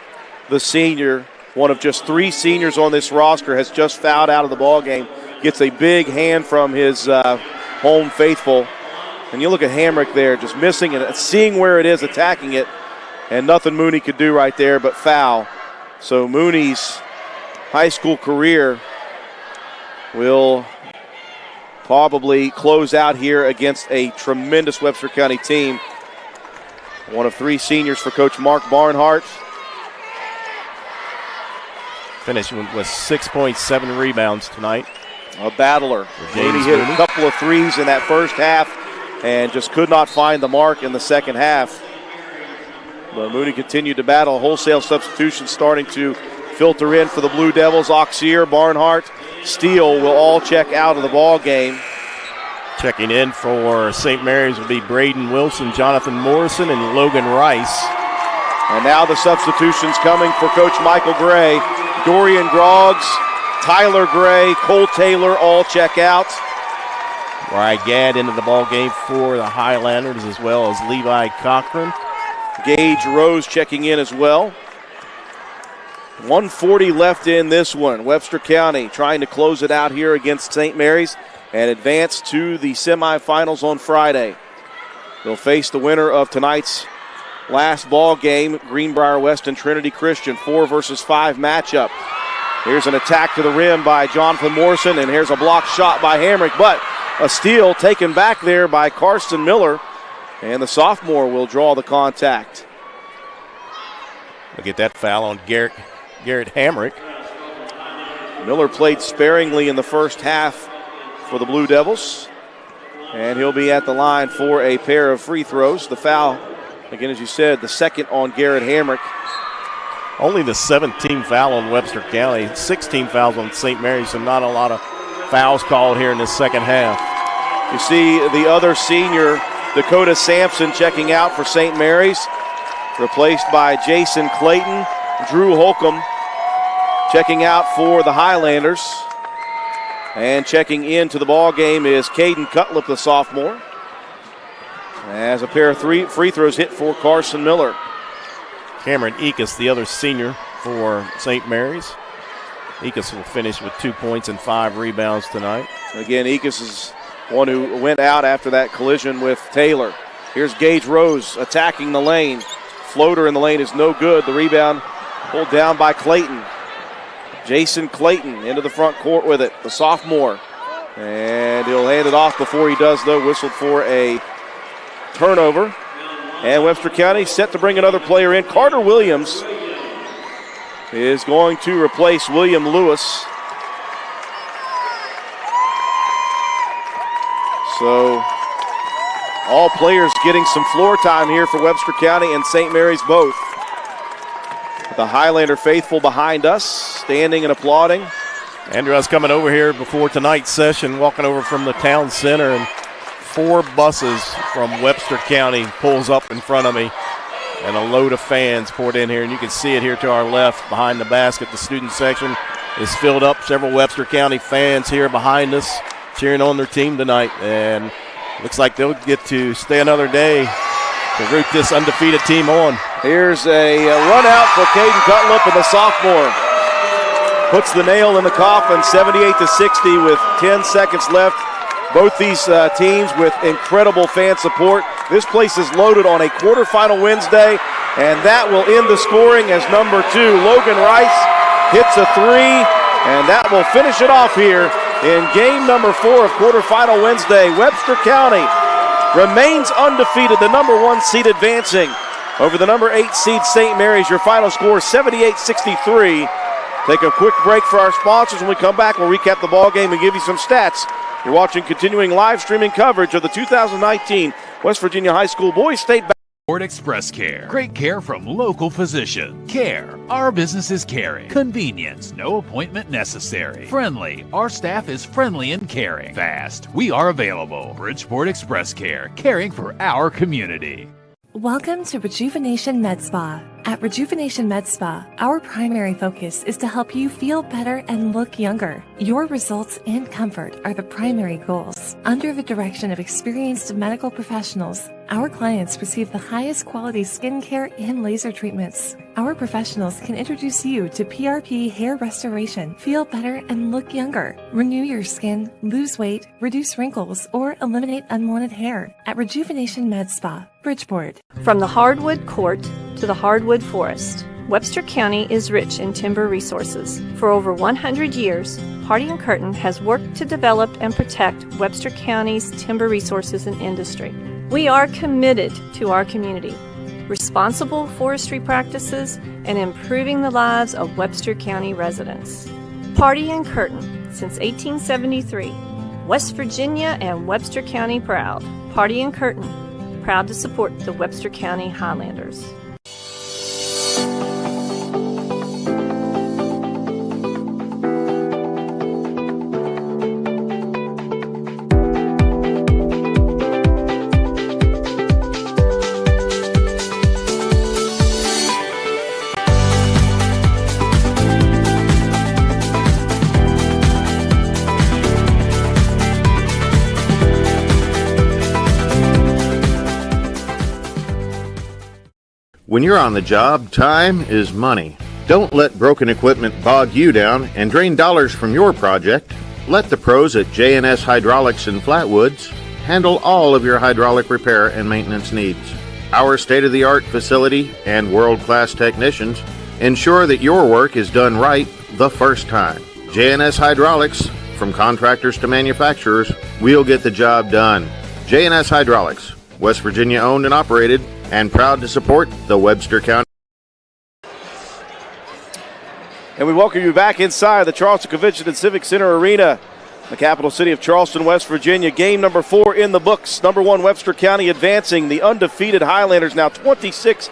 the senior, one of just 3 seniors on this roster, has just fouled out of the ball game. Gets a big hand from his home faithful. And you look at Hamrick there, just missing it, seeing where it is, attacking it, and nothing Mooney could do right there but foul. So Mooney's high school career will probably close out here against a tremendous Webster County team. One of 3 seniors for Coach Mark Barnhart. Finished with 6.7 rebounds tonight. A battler. Mooney hit a couple of threes in that first half and just could not find the mark in the second half. But Mooney continued to battle. Wholesale substitutions starting to filter in for the Blue Devils. Oxier, Barnhart, Steele will all check out of the ball game. Checking in for St. Mary's will be Braden Wilson, Jonathan Morrison, and Logan Rice. And now the substitutions coming for Coach Michael Gray. Dorian Groggs, Tyler Gray, Cole Taylor all check out. Ryan Gadd into the ball game for the Highlanders, as well as Levi Cochran. Gage Rose checking in as well. 1:40 left in this one. Webster County trying to close it out here against St. Mary's and advance to the semifinals on Friday. They'll face the winner of tonight's last ball game, Greenbrier West and Trinity Christian, 4 versus 5 matchup. Here's an attack to the rim by Jonathan Morrison, and here's a block shot by Hamrick, but a steal taken back there by Carson Miller, and the sophomore will draw the contact. Look at that foul on Garrett Hamrick. Miller played sparingly in the first half for the Blue Devils, and he'll be at the line for a pair of free throws. The foul, again, as you said, the second on Garrett Hamrick. Only the 17th foul on Webster County, 16 fouls on St. Mary's, so not a lot of fouls called here in the second half. You see the other senior, Dakota Sampson, checking out for St. Mary's, replaced by Jason Clayton. Drew Holcomb checking out for the Highlanders. And checking into the ball game is Caden Cutlip, the sophomore, as a pair of free throws hit for Carson Miller. Cameron Ekus, the other senior for St. Mary's. Ekus will finish with 2 points and 5 rebounds tonight. Again, Ekus is one who went out after that collision with Taylor. Here's Gage Rose attacking the lane. Floater in the lane is no good. The rebound pulled down by Clayton. Jason Clayton into the front court with it, the sophomore. And he'll hand it off before he does, though. Whistled for a turnover. And Webster County set to bring another player in. Carter Williams is going to replace William Lewis. So all players getting some floor time here for Webster County and St. Mary's both. The Highlander faithful behind us, standing and applauding. Andrew, I was coming over here before tonight's session, walking over from the town center, and 4 buses from Webster County pulls up in front of me, and a load of fans poured in here, and you can see it here to our left behind the basket. The student section is filled up. Several Webster County fans here behind us cheering on their team tonight, and looks like they'll get to stay another day to root this undefeated team on. Here's a run out for Caden Cutlip, and the sophomore puts the nail in the coffin, 78-60 with 10 seconds left. Both these teams with incredible fan support. This place is loaded on a quarterfinal Wednesday, and that will end the scoring as number 2, Logan Rice, hits a 3, and that will finish it off here in game number 4 of quarterfinal Wednesday. Webster County remains undefeated, the number 1 seed advancing over the number 8 seed St. Mary's. Your final score 78-63. Take a quick break for our sponsors. When we come back, we'll recap the ball game and give you some stats. You're watching continuing live streaming coverage of the 2019 West Virginia High School Boys State Ford Express Care. Great care from local physician. Care. Our business is caring. Convenience. No appointment necessary. Friendly. Our staff is friendly and caring. Fast. We are available. Bridgeport Express Care. Caring for our community. Welcome to Rejuvenation Med Spa. At Rejuvenation Med Spa, our primary focus is to help you feel better and look younger. Your results and comfort are the primary goals. Under the direction of experienced medical professionals, our clients receive the highest quality skincare and laser treatments. Our professionals can introduce you to PRP hair restoration, feel better and look younger, renew your skin, lose weight, reduce wrinkles, or eliminate unwanted hair at Rejuvenation Med Spa, Bridgeport. From the hardwood court to the hardwood forest, Webster County is rich in timber resources. For over 100 years, Hardy & Curtin has worked to develop and protect Webster County's timber resources and industry. We are committed to our community, responsible forestry practices, and improving the lives of Webster County residents. Hardy & Curtin, since 1873, West Virginia and Webster County proud. Hardy & Curtin, proud to support the Webster County Highlanders. When you're on the job, time is money. Don't let broken equipment bog you down and drain dollars from your project. Let the pros at J&S Hydraulics in Flatwoods handle all of your hydraulic repair and maintenance needs. Our state-of-the-art facility and world-class technicians ensure that your work is done right the first time. J&S Hydraulics, from contractors to manufacturers, we'll get the job done. J&S Hydraulics, West Virginia owned and operated, and proud to support the Webster County. And we welcome you back inside the Charleston Convention and Civic Center Arena, the capital city of Charleston, West Virginia. Game number 4 in the books. Number 1, Webster County advancing. The undefeated Highlanders now 26-0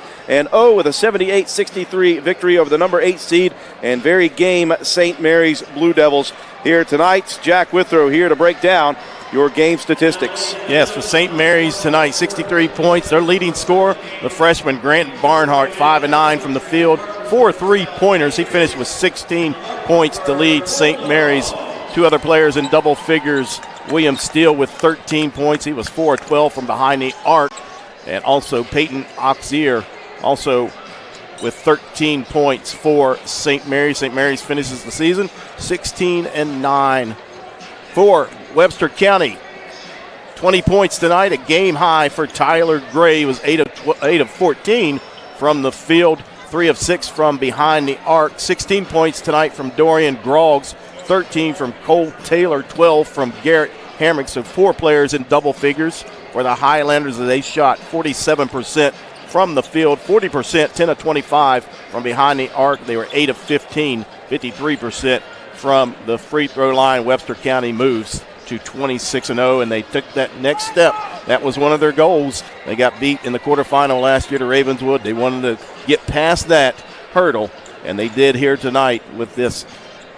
with a 78-63 victory over the number 8 seed and very game St. Mary's Blue Devils here tonight. Jack Withrow here to break down your game statistics. Yes, for St. Mary's tonight, 63 points. Their leading scorer, the freshman Grant Barnhart, 5 of 9 from the field, 4 3-pointers. He finished with 16 points to lead St. Mary's. 2 other players in double figures. William Steele with 13 points. He was 4 of 12 from behind the arc. And also Peyton Oxier also with 13 points for St. Mary's. St. Mary's finishes the season 16-9. For Webster County, 20 points tonight, a game high for Tyler Gray. He was 8 of 14 from the field, 3 of 6 from behind the arc. 16 points tonight from Dorian Groggs, 13 from Cole Taylor, 12 from Garrett Hamrick. So 4 players in double figures for the Highlanders as they shot 47% from the field, 40%, 10 of 25 from behind the arc. They were 8 of 15, 53% from the free throw line. Webster County moves to 26-0, and they took that next step. That was one of their goals. They got beat in the quarterfinal last year to Ravenswood. They wanted to get past that hurdle, and they did here tonight with this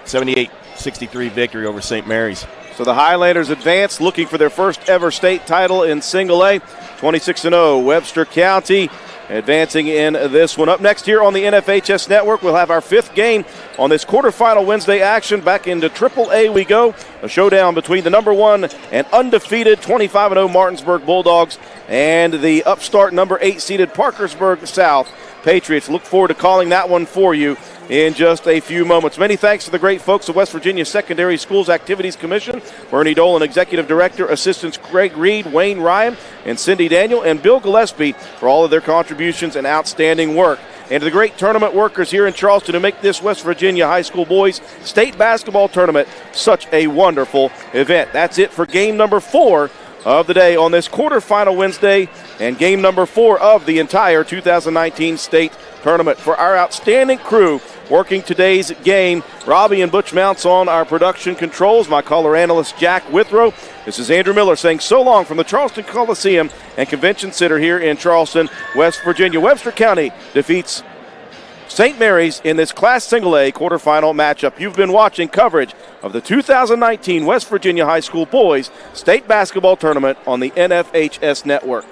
78-63 victory over St. Mary's. So the Highlanders advance, looking for their first ever state title in single A. 26-0, Webster County advancing in this one. Up next here on the NFHS Network, we'll have our 5th game on this quarterfinal Wednesday action. Back into Triple-A we go. A showdown between the number 1 and undefeated 25-0 Martinsburg Bulldogs and the upstart number 8 seeded Parkersburg South Patriots. Look forward to calling that one for you in just a few moments. Many thanks to the great folks of West Virginia Secondary Schools Activities Commission, Bernie Dolan, Executive Director, Assistants Greg Reed, Wayne Ryan, and Cindy Daniel, and Bill Gillespie for all of their contributions and outstanding work. And to the great tournament workers here in Charleston who make this West Virginia High School Boys State Basketball Tournament such a wonderful event. That's it for game number 4 of the day on this quarterfinal Wednesday and game number 4 of the entire 2019 state tournament. For our outstanding crew working today's game, Robbie and Butch Mounts on our production controls, my color analyst Jack Withrow. This is Andrew Miller saying so long from the Charleston Coliseum and Convention Center here in Charleston, West Virginia. Webster County defeats St. Mary's in this Class Single A quarterfinal matchup. You've been watching coverage of the 2019 West Virginia High School Boys State Basketball Tournament on the NFHS Network.